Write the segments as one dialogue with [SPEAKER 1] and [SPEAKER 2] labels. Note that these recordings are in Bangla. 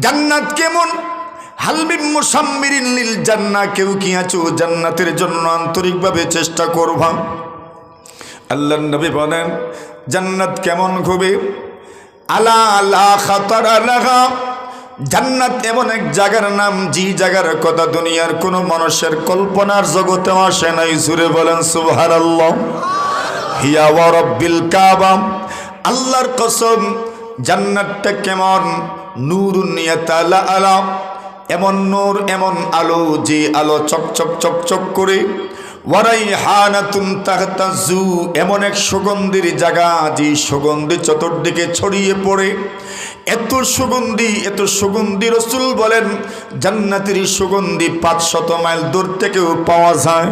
[SPEAKER 1] জান্নাত কেমন? হালবিম মুসাম্মিরিন লিল জান্নাহ, কেউ কি আছো জান্নাতের জন্য আন্তরিকভাবে চেষ্টা করবা? আল্লাহর নবী বলেন জান্নাত কেমন হবে? আলা লা খাতারা লাহা, জান্নাত এমন এক জায়গার নাম যে জায়গার কথা দুনিয়ার কোনো মানুষের কল্পনার জগতে আসে নাই। জুড়ে বলেন সুবহানাল্লাহ। হিয়া ওয়া রাব্বিল কাবা, আল্লাহর কসম জান্নাতটা কেমন? নূরুন ইয়াতালা আলা, এমন নূর এমন আলো যে আলো চকচক চকচক করে। ওয়ারাইহানাতুন তাহতাজু, এমন এক সুগন্ধির জায়গা যে সুগন্ধি চতুর্দিকে ছড়িয়ে পড়ে। এত সুগন্ধি রাসূল বলেন জান্নাতের সুগন্ধি 500 মাইল দূর থেকেও পাওয়া যায়।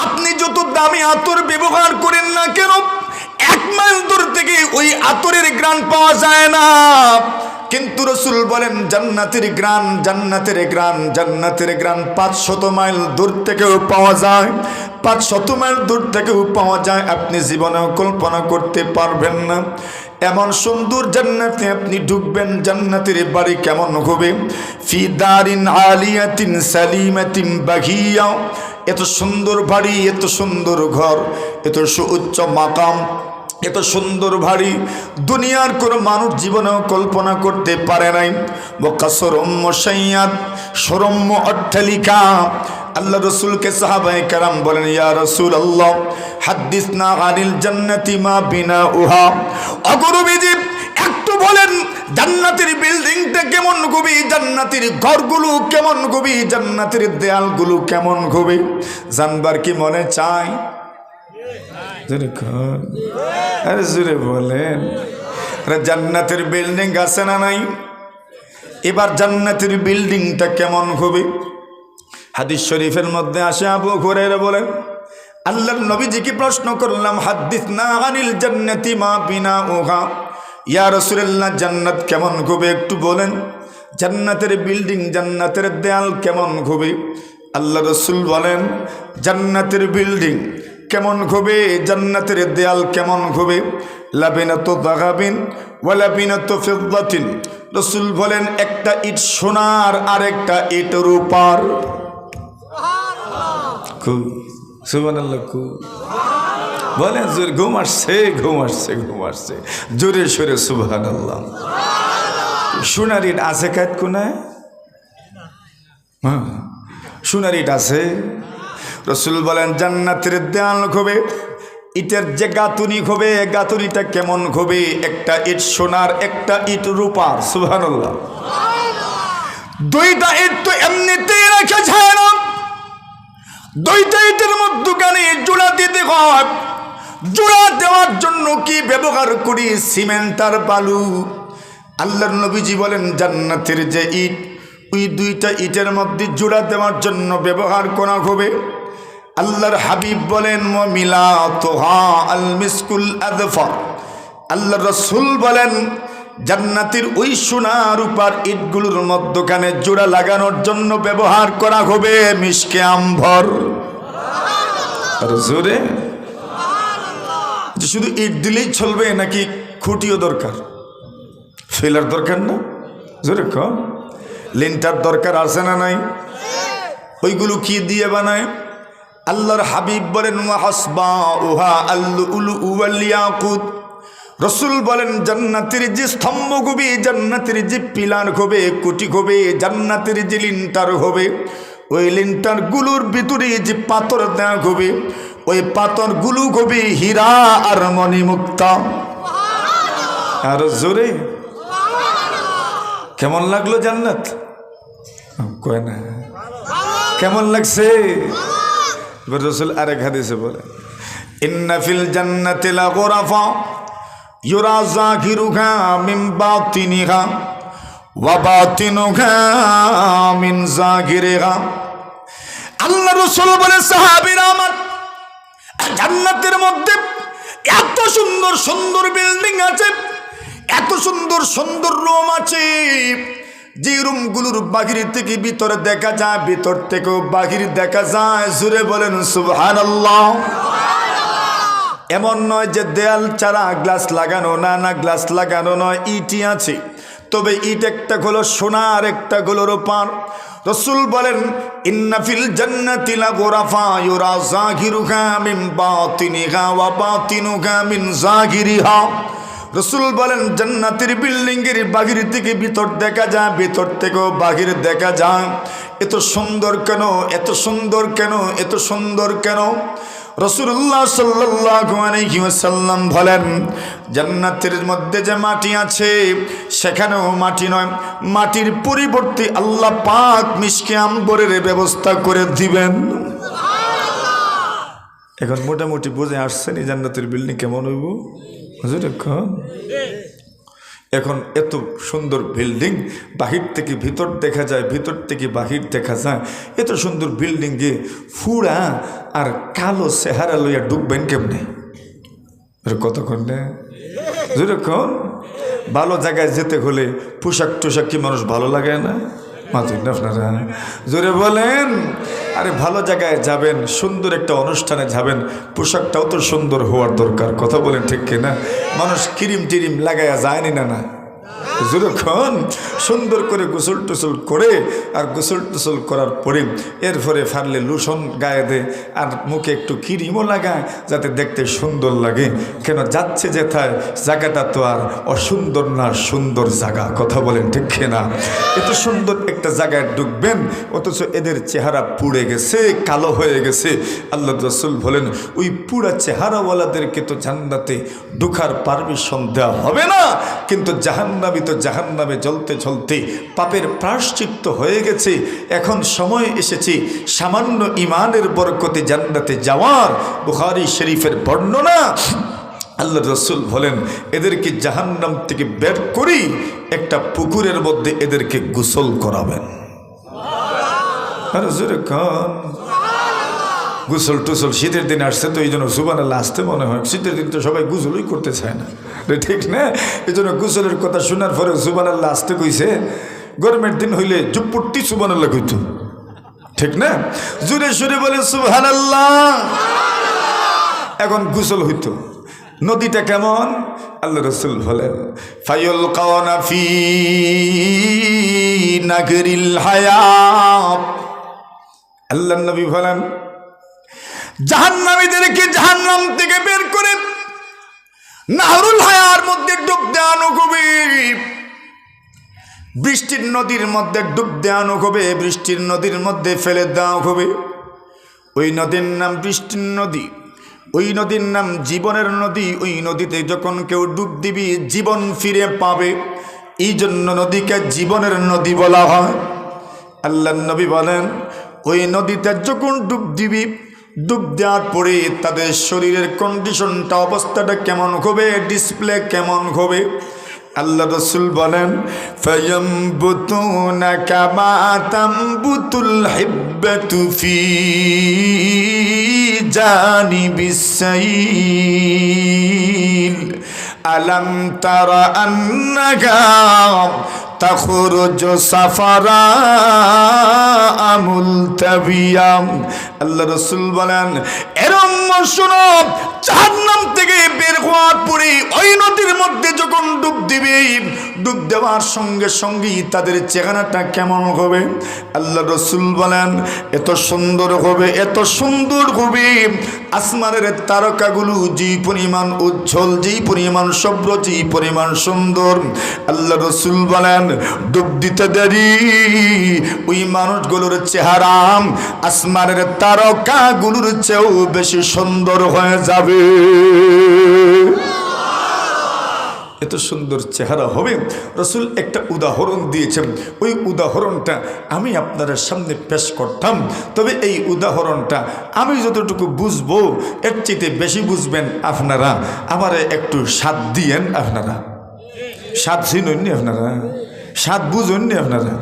[SPEAKER 1] আপনি যত দামি আতর ব্যবহার করেন না কেন, 1 মাইল দূর থেকে ওই আতরের ঘ্রাণ পাওয়া যায় না। কিন্তু রাসূল বলেন জান্নাতের ঘ্রাণ 500 মাইল দূর থেকেও পাওয়া যায়। 500 মাইল দূর থেকেও পাওয়া যায়। আপনি জীবনেও কল্পনা করতে পারবেন না। এমন সুন্দর জান্নাতে আপনি ঢুকবেন। জান্নাতের বাড়ি কেমন হবে? ফি দারিন আলিয়াতিন সালিমাতিন বাগিয়া, এত সুন্দর বাড়ি, এত সুন্দর ঘর, এত সুউচ্চ মাকাম, এত সুন্দর বাড়ি দুনিয়ার কোনো মানুষ জীবনেও কল্পনা করতে পারে নাই। ওয়াকাসরুম মুশাইয়াদ, সরম্য অট্টালিকা। আল্লাহ রসুলকে সাহাবায়ে কেরাম বলেন ইয়া রাসূলুল্লাহ হাদিসনা আনিল জান্নাতি মা বিনাউহা, অগরবিজি একটু বলেন জান্নাতের বিল্ডিংটা কেমন হবে, জান্নাতের ঘরগুলো কেমন হবে, জান্নাতের দেয়ালগুলো কেমন হবে? জানবার কি মনে চায়? আরে জোরে বলেন। আরে জান্নাতের বিল্ডিং আছে না নাই? এবার জান্নাতের বিল্ডিংটা কেমন হবে? হাদিস শরীফের মধ্যে আসে আবু হুরায়রা বলেন আল্লাহর নবীজিকে প্রশ্ন করলাম হাদিসনা আনিল জান্নাতি মা বিনাউহা, ইয়া রাসূলুল্লাহ জান্নাত কেমন হবে একটু বলেন। জান্নাতের বিল্ডিং, জান্নাতের দেয়াল কেমন হবে? আল্লাহ রাসূল বলেন জান্নাতের বিল্ডিং কেমন হবে, জান্নাতের দেয়াল কেমন হবে? লাবিনাতু যাহাবিন ওয়া লাবিনাতু ফিদ্দাতিন, রাসূল বলেন একটা ইট সোনার আর একটা ইট রূপার। সুবহানাল্লাহ। বলেন জোরে, ঘুম আসছে জোরে সোরে সুবহানাল্লাহ। সোনার ইট আছে কাত কোনায়? সোনার ইট আছে। রাসূল বলেন জান্নাতের দেয়াল হবে, ইটের যে গাঁথুনি হবে, গাঁথুনিটা কেমন হবে? একটা ইট সোনার, একটা ইট রূপার। সুবহানাল্লাহ। দুইটা ইট তো এমনিতেই রাখা যায় না, দুইটা ইটের মধ্যখানে জোড়া দিতে হয়। জোড়া দেওয়ার জন্য কি ব্যবহার করি? সিমেন্ট আর বালু। আল্লাহর নবীজি বলেন জান্নাতের যে ইট, ওই দুইটা ইটের মধ্যে জোড়া দেওয়ার জন্য ব্যবহার করা হবে। আল্লাহর হাবিব বলেন মিলাতুহা আল মিসকুল আযফার, আল্লাহর রাসূল বলেন জান্নাতের ওই সোনা রূপার ইটগুলোর মধ্যখানে জোড়া লাগানোর জন্য ব্যবহার করা হবে মিশকে আম্বর। আর জোরে যে শুধু ইট দিলেই চলবে নাকি খুঁটিও দরকার? ফিলার দরকার না? জোরে কম। লিন্টার দরকার আছে না নাই? ওইগুলো কি দিয়ে বানায়? আল্লাহর হাবিব বলেন ওয়াহাসবাউহা আল-লুলু ওয়াল ইয়াকুত, রাসূল বলেন জান্নাতের যে স্তম্ভ হবে, জান্নাতের যে পিলার হবে, কুটি হবে, জান্নাতের যে লিন্টার হবে, ওই লিন্টারগুলোর ভিতরে যে পাথর দেওয়া হবে, ওই পাথরগুলো হবে হীরা আর মণিমুক্তা। আর জোরে কেমন লাগলো জান্নাত? কয় না কেমন লাগছে? রাসূল আরেক হাদিসে বলে ইন্না ফিল জান্নাতি লাগুরাফা ইউরা যাহিরুহা মিন বাতিনিহা ওয়া বাতিনুহা মিন যাহিরিহা। আল্লাহ রাসূল বলে সাহাবীরা আমার, জান্নাতের মধ্যে এত সুন্দর সুন্দর বিল্ডিং আছে, এত সুন্দর সুন্দর রুম আছে, যে রুমগুলোর বাহির থেকে ভিতরে দেখা যায়, ভিতর থেকেও বাহির দেখা যায়। জোরে বলেন সুবহানাল্লাহ। এমন নয় যে দেয়াল ছাড়া গ্লাস লাগানো, না না, গ্লাস লাগানো নয়, ইটই আছে, তবে ইট একটা হলো সোনা আর একটা হলো রূপার। রাসূল বলেন ইন্না ফিল জান্নাতি লাগুরাফা ইউরা যাহিরুহা মিন বাতিনিহা ওয়া বাতিনুহা মিন যাহিরিহা। রাসূল বলেন জান্নাতের বিল্ডিংয়ের বাহির থেকে ভিতর দেখা যায়, ভিতর থেকেও বাহির দেখা যায়। এত সুন্দর কেন, এত সুন্দর কেন, এত সুন্দর কেন? রাসূলুল্লাহ সাল্লাল্লাহু আলাইহি ওয়াসাল্লাম বলেন জান্নাতের মধ্যে যে মাটি আছে সেখানেও মাটি নয়, মাটির পরিবর্তে আল্লাহ পাক মিশকে আম্বরের ব্যবস্থা করে দিবেন। এখন মোটামুটি বুঝে আসছেন এই জান্নাতের বিল্ডিং কেমন হইব? এখন এত সুন্দর বিল্ডিং, বাহির থেকে ভিতর দেখা যায়, ভিতর থেকে বাহির দেখা যায়। এত সুন্দর বিল্ডিংয়ে ফুড়া আর কালো চেহারা লইয়া ঢুকবেন কেমনে? কতক্ষণ না যেরকম ভালো জায়গায় যেতে হলে পোশাক টোশাক কি মানুষ ভালো লাগে না? মাতুন না আপনারা, জোরে বলেন। আরে ভালো জায়গায় যাবেন, সুন্দর একটা অনুষ্ঠানে যাবেন, পোশাকটাও তো সুন্দর হওয়ার দরকার। কথা বলেন ঠিক কিনা? মানুষ ক্রিম টিরিম লাগাইয়া যায়নি না না, যখন সুন্দর করে গোসল টোসল করে, আর গোসল টোসল করার পরে এরপরে ফারলে লোশন গায়ে দেয় আর মুখে একটু ক্রিমও লাগায় যাতে দেখতে সুন্দর লাগে। কেন যাচ্ছে যেথায় জায়গাটা তো আর অসুন্দর না, সুন্দর জায়গা। কথা বলেন ঠিক না? এত সুন্দর একটা জায়গায় ঢুকবেন, অথচ এদের চেহারা পুড়ে গেছে, কালো হয়ে গেছে। আল্লাহ রাসূল বলেন ওই পুরা চেহারাওয়ালাদেরকে তো জান্নাতে ঢোকার পারমিশন দেওয়া হবে না, কিন্তু জাহান্নামী তো জাহান্নামে জ্বলতে জ্বলতে পাপের প্রায়শ্চিত্ত হয়ে গেছে। এখন সময় এসেছে সামান্য ইমানের বরকতে জান্নাতে যাওয়ার। বুখারী শরীফের বর্ণনা, আল্লাহ রাসূল বলেন এদেরকে জাহান্নাম থেকে বের করি একটা পুকুরের মধ্যে এদেরকে গোসল করাবেন। আরে জোরে কান, গোসল টুসল শীতের দিন আসছে তো এই জন্য সুবহানাল্লাহ আসতে মনে হয়। শীতের দিন তো সবাই গোসলই করতে চায় না, ঠিক না? এই জন্য গোসলের কথা শোনার পরে সুবহানাল্লাহ আসতে কইছে। গরমের দিন হইলে জুপ্পুটি সুবহানাল্লাহ কইতো, ঠিক না? জোরে সুরে বলে সুবহানাল্লাহ। এখন গোসল হইতো। নদীটা কেমন? আল্লাহ রাসূল বলেন ফায়ুলকাউনা ফি নাগরিল হায়াত। আল্লাহ নবী বলেন জাহান্নামীদেরকে জাহান্নাম থেকে বের করে নাহরুল হায়ার মধ্যে ডুব দেওয়ানো হবে। বৃষ্টির নদীর মধ্যে ডুব দেওয়ানো হবে, বৃষ্টির নদীর মধ্যে ফেলে দেওয়া হবে। ওই নদীর নাম বৃষ্টির নদী, ওই নদীর নাম জীবনের নদী। ওই নদীতে যখন কেউ ডুব দিবি জীবন ফিরে পাবে, এই জন্য নদীকে জীবনের নদী বলা হয়। আল্লাহ নবী বলেন ওই নদীতে যখন ডুব দিবি, ডুব দেওয়ার পরে তাদের শরীরের কন্ডিশনটা, অবস্থাটা কেমন হবে, ডিসপ্লে কেমন হবে? আল্লাহ রাসূল বলেন ফায়ামবুতুনা কামা তামবুতুল হিব্বাতু ফি জানিবিস সাইল আলাম তারা আন্নাকা তাখরুজু সাফারা মুলতাবিয়া। আল্লাহ রাসূল বলেন এরম শোনো, জাহান্নাম থেকে বের হওয়ার পরে ওই নদীর মধ্যে যখন ডুব দিবে, ডুব দেওয়ার সঙ্গে সঙ্গেই তাদের চেহারাটা কেমন হবে? আল্লাহ রাসূল বলেন এত সুন্দর হবে, এত সুন্দর হবে, আসমানের তারকাগুলো যে পরিমাণ উজ্জ্বল, যেই পরিমাণ শুভ্র, যেই পরিমাণ সুন্দর। আল্লাহ রাসূল বলেন ডুব দিতে দেরি ওই মানুষগুলোর চেহারা আসমানের তারকাগুলোর চেয়েও বেশি সুন্দর হয়ে যাবে। এত সুন্দর চেহারা হবে। রাসূল একটা উদাহরণ দিয়েছেন, ওই উদাহরণটা আমি আপনাদের সামনে পেশ করতাম। তবে এই উদাহরণটা আমি যতটুকু বুঝবো এর চেয়ে বেশি বুঝবেন আপনারা। আমারে একটু সাথ দিয়েন আপনারা। সাথ চিনেননি আপনারা? সাথ বুঝেননি আপনারা?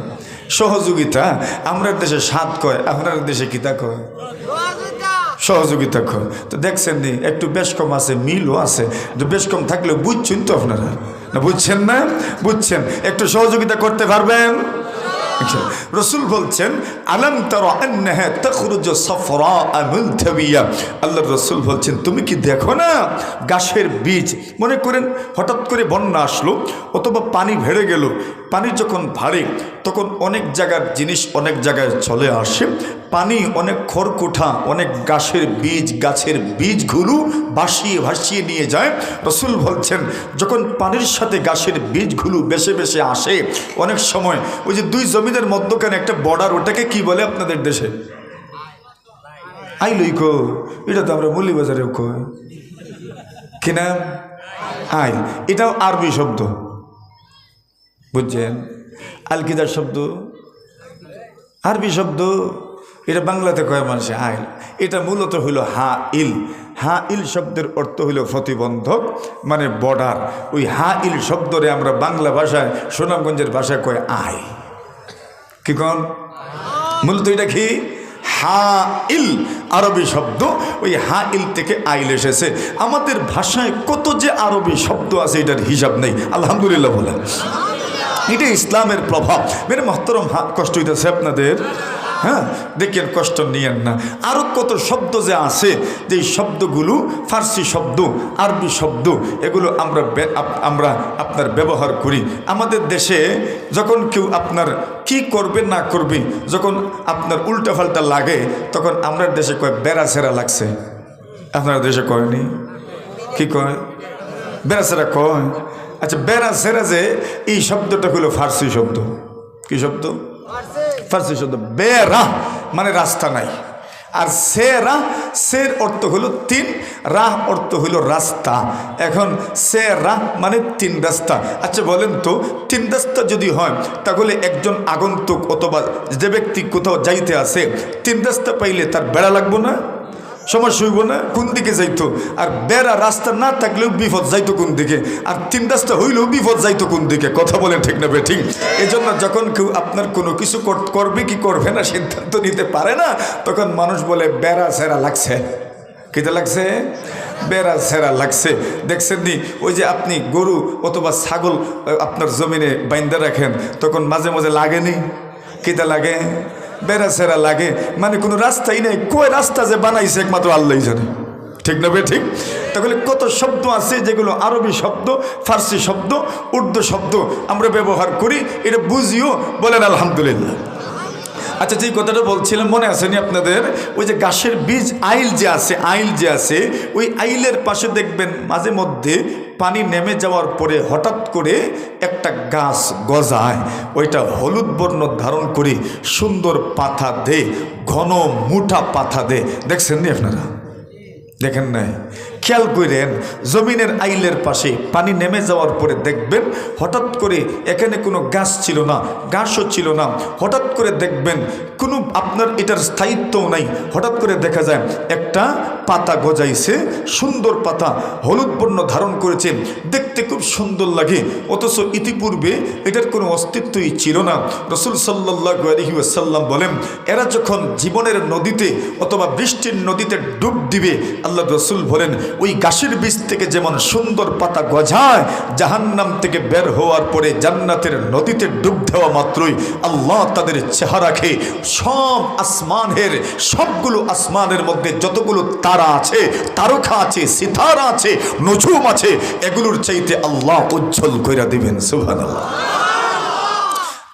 [SPEAKER 1] সহযোগিতা আমরা দেশে সাথ কয়, আপনার দেশে কিতা কয়? সহযোগিতা কয়। তো দেখছেন নি একটু বেশ কম আছে, মিলও আছে। বেশ কম থাকলেও বুঝছেন তো আপনারা? না বুঝছেন না? বুঝছেন। একটু সহযোগিতা করতে পারবেন? রসুল বলছেন আলাম তারা আন্নাহা তাখরুজু সাফরা মুলতাবিয়া, আল্লাহর রসুল বলছেন তুমি কি দেখো না গাছের বীজ, মনে করেন হঠাৎ করে বন্যা আসলো অথবা পানি ভেড়ে গেল, পানি যখন ভাড়ে তখন অনেক জায়গার জিনিস অনেক জায়গায় চলে আসে, পানি অনেক খড়কুঠা অনেক গাছের বীজগুলো ভাসিয়ে ভাসিয়ে নিয়ে যায়। রসুল বলছেন যখন পানির সাথে গাছের বীজগুলো বেশে বেশে আসে, অনেক সময় ওই যে দুই জমিদের মধ্যখানে একটা বর্ডার, ওটাকে কি বলে আপনাদের দেশে? আইলই কো, এটা তো আমরা মৌলিবাজারেও কই কিনা আইল, এটাও আরবি শব্দ বুঝছেন, আলকিদার শব্দ আরবি শব্দ, এটা বাংলাতে কয় মানুষে আইল, এটা মূলত হইল হা ইল। হা ইল শব্দের অর্থ হইল প্রতিবন্ধক, মানে বর্ডার। ওই হা ইল শব্দরে আমরা বাংলা ভাষায় সুনামগঞ্জের ভাষায় কয় আই, কি কন? মূলত এটা কি হা ইল, আরবি শব্দ। ওই হা ইল থেকে আইল এসেছে। আমাদের ভাষায় কত যে আরবি শব্দ আছে এটার হিসাব নেই, আলহামদুলিল্লাহ বলে। এটা ইসলামের প্রভাব। মেরে মহতরম, কষ্ট হইতেছে আপনাদের? হ্যাঁ, দেখেন, কষ্ট নিয়েন না। আরও কত শব্দ যে আছে, যে শব্দগুলো ফার্সি শব্দ, আরবি শব্দ, এগুলো আমরা আপনার ব্যবহার করি। আমাদের দেশে যখন কেউ আপনার কি করবে না করবে, যখন আপনার উল্টাপাল্টা লাগে, তখন আমরা দেশে কয় বেড়া ছেঁড়া লাগছে। আপনার দেশে কয়নি? কি কয়? বেড়া ছেঁড়া কয়। আচ্ছা, বেড়া ছেঁড়া যে এই শব্দটা হলো ফার্সি শব্দ। কি শব্দ? ফার্সি শব্দ। বেরা মানে রাস্তা নাই, আর সেরা, সের অর্থ হলো তিন, রাহ অর্থ হলো রাস্তা। এখন সেরা মানে তিন রাস্তা। আচ্ছা বলেন তো, তিন রাস্তা যদি হয় তাহলে একজন আগন্তুক অথবা যে ব্যক্তি কোথাও যাইতে আসে, তিন রাস্তা পাইলে তার বেড়া লাগবো না? সমস্যা হইব না? কোন দিকে যাইতো? আর বেড়া রাস্তা না থাকলেও বিপদ যাইতো কোন দিকে, আর তিন রাস্তা হইলেও বিপদ যাইতো কোন দিকে? কথা বলেন ঠিক না বেঠিক? এই জন্য যখন কেউ আপনার কোনো কিছু করবে কি করবে না সিদ্ধান্ত নিতে পারে না, তখন মানুষ বলে বেড়া ছেঁড়া লাগছে। কিতে লাগছে? বেড়া ছেঁড়া লাগছে। দেখছেন নি, ওই যে আপনি গরু অথবা ছাগল আপনার জমিনে বাইন্দা রাখেন, তখন মাঝে মাঝে লাগেনি? কিতে লাগে? বেড়া ছেঁড়া লাগে। মানে কোনো রাস্তাই নেই, কয় রাস্তা যে বানাইছে একমাত্র আল্লাহই জানে, ঠিক না ঠিক? তাহলে কত শব্দ আছে যেগুলো আরবি শব্দ, ফার্সি শব্দ, উর্দু শব্দ আমরা ব্যবহার করি, এটা বুঝিও, বলেন আলহামদুলিল্লাহ। আচ্ছা, যে কথাটা বলছিলাম মনে আসেনি আপনাদের? ওই যে গাছের বীজ আইল যে আছে, আইল যে আছে, ওই আইলের পাশে দেখবেন মাঝে মধ্যে পানি নেমে যাওয়ার পরে হঠাৎ করে একটা গাছ গজায়, ওইটা হলুদ বর্ণ ধারণ করে সুন্দর পাতা দে, ঘন মুঠা পাতা দে। দেখছেন নি আপনারা? দেখেন নাই? খেয়াল করেন, জমিনের আইলের পাশে পানি নেমে যাওয়ার পরে দেখবেন হঠাৎ করে এখানে কোনো গাছ ছিল না, ঘাসও ছিল না, হঠাৎ করে দেখবেন কোনো আপনার এটার স্থায়িত্বও নাই, হঠাৎ করে দেখা যায় একটা পাতা গজাইছে, সুন্দর পাতা, হলুদ বর্ণ ধারণ করেছে, দেখতে খুব সুন্দর লাগে, অথচ ইতিপূর্বে এটার কোনো অস্তিত্বই ছিল না। রাসূল সাল্লাল্লাহু আলাইহি ওয়াসাল্লাম বলেন, এরা যখন জীবনের নদীতে অথবা বৃষ্টির নদীতে ডুব দিবে, আল্লাহ রাসূল বলেন ওই গাছের বীজ থেকে যেমন সুন্দর পাতা গজায়, জাহান্নাম থেকে বের হওয়ার পরে জান্নাতের নদীতে ডুব দেওয়া মাত্রই আল্লাহ তাদের চেহারাকে সব আসমানের, সবগুলো আসমানের মধ্যে যতগুলো তারা আছে, তারকা আছে, সিতারা আছে, নজুম আছে, এগুলোর চাইতে আল্লাহ উজ্জ্বল কইরা দিবেন। সুবহানাল্লাহ।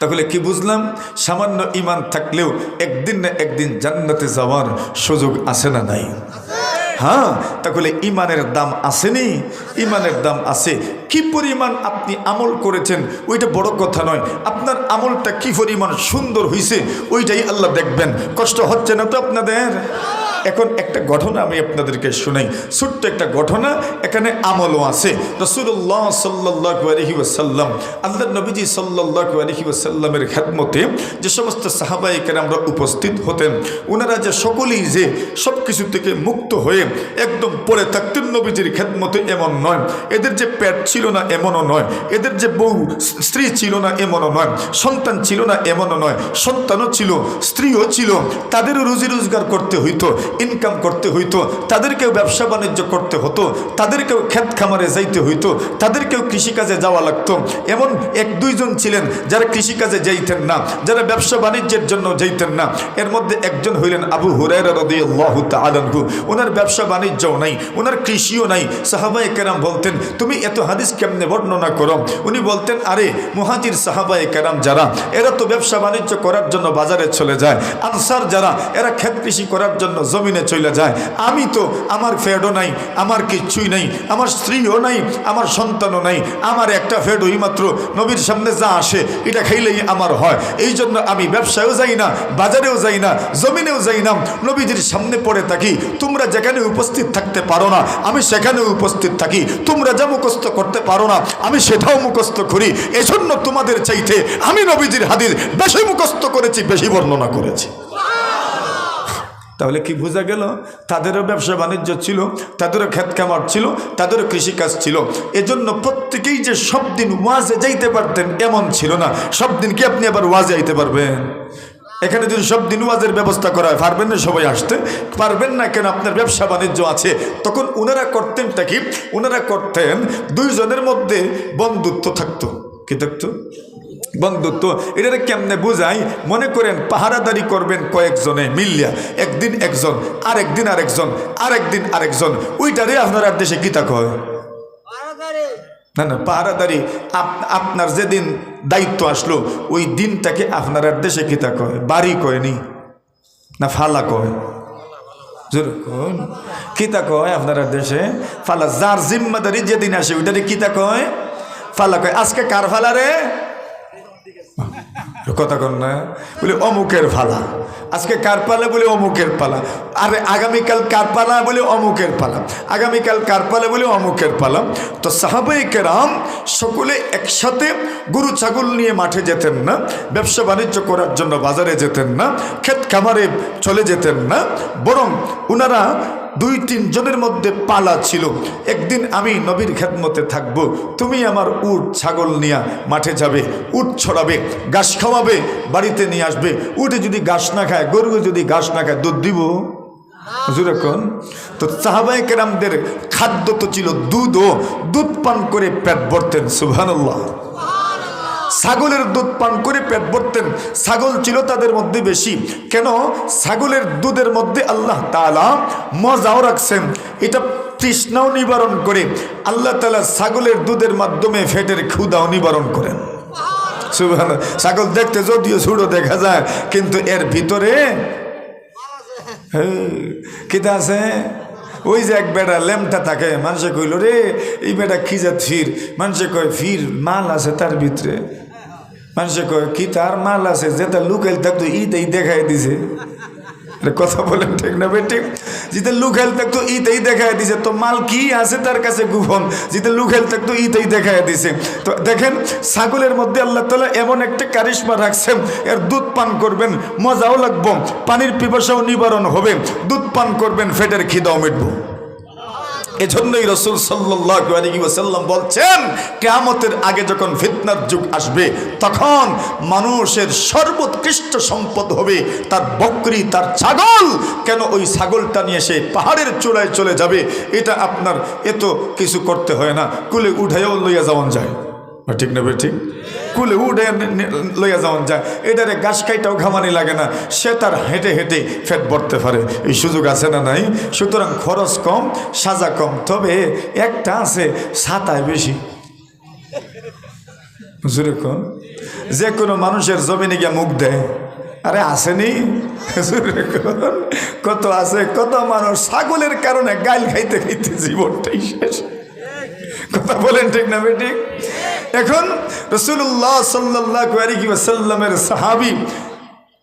[SPEAKER 1] তাহলে কি বুঝলাম? সামান্য ঈমান থাকলেও একদিন না একদিন জান্নাতে যাওয়ার সুযোগ আছে না নাই? হ্যাঁ, তাহলে ইমানের দাম আসেনি? ইমানের দাম আছে। কি পরিমাণ আপনি আমল করেছেন ওইটা বড় কথা নয়, আপনার আমলটা কি পরিমাণ সুন্দর হয়েছে ওইটাই আল্লাহ দেখবেন। কষ্ট হচ্ছে না তো আপনাদের? এখন একটা ঘটনা আমি আপনাদেরকে শোনাই, ছোট্ট একটা ঘটনা, এখানে আমলও আছে। রাসূলুল্লাহ সাল্লাল্লাহু আলাইহি ওয়াসাল্লাম, আল্লাহ নবীজি সাল্লাল্লাহু আলাইহি ওয়াসাল্লামের খেদমতে যে সমস্ত সাহাবায়ে কেরামরা উপস্থিত হতেন, ওনারা যে সকলেই যে সব কিছু থেকে মুক্ত হয়ে একদম পড়ে থাকতেন নবীজির খেদমতে, এমন নয়। এদের যে পেট ছিল না এমনও নয়, এদের যে বউ স্ত্রী ছিল না এমনও নয়, সন্তান ছিল না এমনও নয়, সন্তানও ছিল, স্ত্রীও ছিল, তাদেরও রুজি রোজগার করতে হইতো। ইনকাম করতে হইতো, তাদেরকেও ব্যবসা বাণিজ্য করতে হতো, তাদেরকেও ক্ষেত খামারে যাইতে হইতো, তাদেরকেও কৃষিকাজে যাওয়া লাগতো। এমন এক দুইজন ছিলেন যারা কৃষিকাজে যাইতেন না, যারা ব্যবসা বাণিজ্যের জন্য যাইতেন না। এর মধ্যে একজন হইলেন আবু হুরায়রা রাদিয়াল্লাহু তাআলা আনহু। ওনার ব্যবসা বাণিজ্যও নাই, ওনার কৃষিও নাই। সাহাবায়ে কেরাম বলতেন, তুমি এত হাদিস কেমনে বর্ণনা করো? উনি বলতেন, আরে মুহাজির সাহাবায়ে কেরাম যারা, এরা তো ব্যবসা বাণিজ্য করার জন্য বাজারে চলে যায়। আনসার যারা, এরা ক্ষেত কৃষি করার জন্য জমিনে চলে যায়। আমি তো, আমার ফেডও নাই, আমার কিচ্ছুই নাই, আমার স্ত্রীও নাই, আমার সন্তানও নাই, আমার একটা ফেড ওই মাত্র নবীর সামনে যা আসে এটা খাইলেই আমার হয়। এই জন্য আমি ব্যবসায়ও যাই না, বাজারেও যাই না, জমিনেও যাই না, নবীজির সামনে পড়ে থাকি। তোমরা যেখানে উপস্থিত থাকতে পারো না, আমি সেখানেও উপস্থিত থাকি। তোমরা যা মুখস্থ করতে পারো না, আমি সেটাও মুখস্থ করি। এজন্য তোমাদের চাইতে আমি নবীজির হাদিস বেশি মুখস্থ করেছি, বেশি বর্ণনা করেছি। তাহলে কি বোঝা গেল? তাদেরও ব্যবসা বাণিজ্য ছিল, তাদেরও ক্ষেত খামার ছিল, তাদেরও কৃষিকাজ ছিল। এজন্য প্রত্যেকেই যে সব দিন ওয়াজে যাইতে পারতেন এমন ছিল না। সব দিন কি আপনি আবার ওয়াজে আইতে পারবেন? এখানে যদি সব দিন ওয়াজের ব্যবস্থা করা হয়, পারবেন না সবাই আসতে? পারবেন না কেন? আপনার ব্যবসা বাণিজ্য আছে। তখন ওনারা করতেনটা কি? ওনারা করতেন, দুইজনের মধ্যে বন্ধুত্ব থাকতো। কি থাকতো? বন্ধুত্ব। এটা কেমনে বুঝাই? মনে করেন পাহারাদারি করবেন কয়েকজনে মিলিয়া, একদিন একজন, আরেকদিন আরেকজন, আরেকদিন আরেকজন। ওইটারে আপনার আর দেশে কিতা কয়? না না, পাহারাদারি। আপনার যেদিন দায়িত্ব আসলো ওই দিনটাকে আপনার আর দেশে কিতা কয়? বাড়ি কয়নি না ফালা কয়? যেরকম কিতা কয় আপনার দেশে? ফালা। যার জিম্মাদারি যেদিন আসে ওইটারে কিতা কয়? ফালা কয়। আজকে কার ফালা রে? কথা কন না, বলে অমুকের ফালা। আজকে কার পালা? বলে অমুকের পালা। আরে আগামীকাল কার পালা? বলে অমুকের পালা। আগামীকাল কার পালা? বলে অমুকের পালা। তো সাহাবায়ে কেরাম সকলে একসাথে গরু ছাগল নিয়ে মাঠে যেতেন না, ব্যবসা বাণিজ্য করার জন্য বাজারে যেতেন না, ক্ষেত খামারে চলে যেতেন না, বরং ওনারা দুই তিন জনের মধ্যে পালা ছিল। একদিন আমি নবীর খেদমতে থাকব, তুমি আমার উট ছাগল নিয়ে মাঠে যাবে, উট ছড়াবে, ঘাস খাওয়াবে, বাড়িতে নিয়ে আসবে। উটে যদি ঘাস না খায়, গরু যদি ঘাস না খায়, দুধ দিব? যেরকম তো সাহাবায়ে কেরামদের খাদ্য তো ছিল দুধ, ও দুধ পান করে পেট ভরতেন। সুবহানাল্লাহ। ছাগলের দুধ পান করে পেট ভরতেন। ছাগল ছিল তাদের মধ্যে বেশি। কেন? ছাগলের দুধের মধ্যে আল্লাহ তাআলা মজাও রাখছেন। এটা তৃষ্ণাও নিবারণ করে। আল্লাহ তাআলা ছাগলের দুধের মাধ্যমে পেটের ক্ষুধাও নিবারণ করেন। সুবহানাল্লাহ। ছাগল দেখতে যদিও ছোট দেখা যায়, কিন্তু এর ভিতরে কিতা আছে? ওই যে এক বেটা ল্যাম্পটা থাকে, মানুষে কইল রে এই বেটা খিজাত ফির। মানুষে কয় ফির মাল আছে তার ভিতরে। মানুষে কয় কি তার মাল আছে? যেটা লুকাইল থাকতো ইতেই দেখাই দিছে। কথা বলেন ঠিক না বেটি? যেটা লুকাইল থাকতো ইতেই দেখাই দিছে। তো মাল কি আছে তার কাছে গোপন, যেটা লুকাইল থাকতো ইতেই দেখাই দিছে। তো দেখেন ছাগলের মধ্যে আল্লাহ তাআলা এমন একটা কারিশমা রাখছেন, এর দুধ পান করবেন, মজাও লাগবো, পানির পিপাসাও নিবারণ হবে, দুধ পান করবেন, পেটের খিদাও মিটবো। এজন্যই রাসূল সাল্লাল্লাহু আলাইহি ওয়াসাল্লাম বলছেন, কিয়ামতের আগে যখন ফিতনার যুগ আসবে, তখন মানুষের সর্বোৎকৃষ্ট সম্পদ হবে তার বকরি, তার ছাগল। কেন? ওই ছাগলটা নিয়ে সে পাহাড়ের চূড়ায় চলে যাবে। এটা আপনার এত কিছু করতে হয় না, কুলে উঠাইও লইয়া যাওয়া যায়। ঠিক না ঠিক? কুলে উঠে লইয়া যাওয়া যায়। এটারে গাছ খাইটাও ঘামানি লাগে না, সে তার হেঁটে হেঁটে ফেট ভরতে পারে। এই সুযোগ আছে না নাই? সুতরাং খরচ কম, সাজা কম, তবে একটা আছে, ছাতায় বেশি। যেরকম যে কোনো মানুষের জমিনে গিয়ে মুখ দেয়, আরে আসেনি? কত আছে, কত মানুষ ছাগলের কারণে গাইল খাইতে খাইতে জীবনটাই শেষ। কথা বলেন ঠিক না বেঠিক? এখন রাসূলুল্লাহ সাল্লাল্লাহু আলাইহি ওয়াসাল্লামের সাহাবী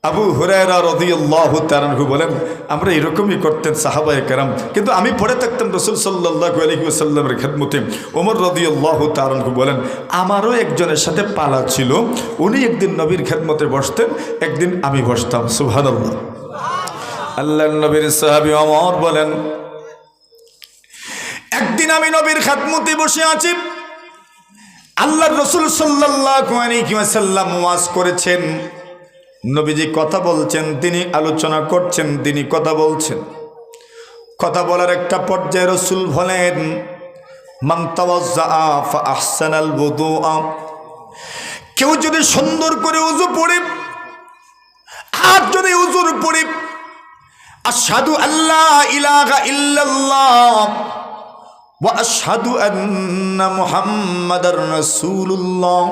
[SPEAKER 1] আবু হুরায়রা রাদিয়াল্লাহু তাআলা আনহু বলেন, আমরা এরকমই করতেন সাহাবায়ে কেরাম। কিন্তু আমি পড়ে থাকতাম রাসূল সাল্লাল্লাহু আলাইহি ওয়াসাল্লামের খেদমতে। ওমর রাদিয়াল্লাহু তাআলা আনহু বলেন, আমারও একজনের সাথে পালা ছিল। উনি একদিন নবীর খেদমতে বসতেন, একদিন আমি বসতাম। সুবহানাল্লাহ। আল্লাহর নবীর সাহাবী ওমর বলেন, একদিন আমি নবীর খেদমতে বসে আছি, আল্লাহর রাসূল সাল্লাল্লাহু আলাইহি ওয়াসাল্লাম ওয়াজ করেছেন, নবীজি কথা বলছেন, তিনি আলোচনা করছেন, তিনি কথা বলছেন। কথা বলার একটা পর্যায়ে রাসূল বলেন, মান তাওয়াজ্জা ফা আহসানাল wudu'a, কেউ যদি সুন্দর করে ওযু পড়ে আর যদি ওযুর পড়ে আশহাদু আল্লা ইলাহা ইল্লাল্লাহ ওয়া আশহাদু আন্না মুহাম্মাদার রাসূলুল্লাহ,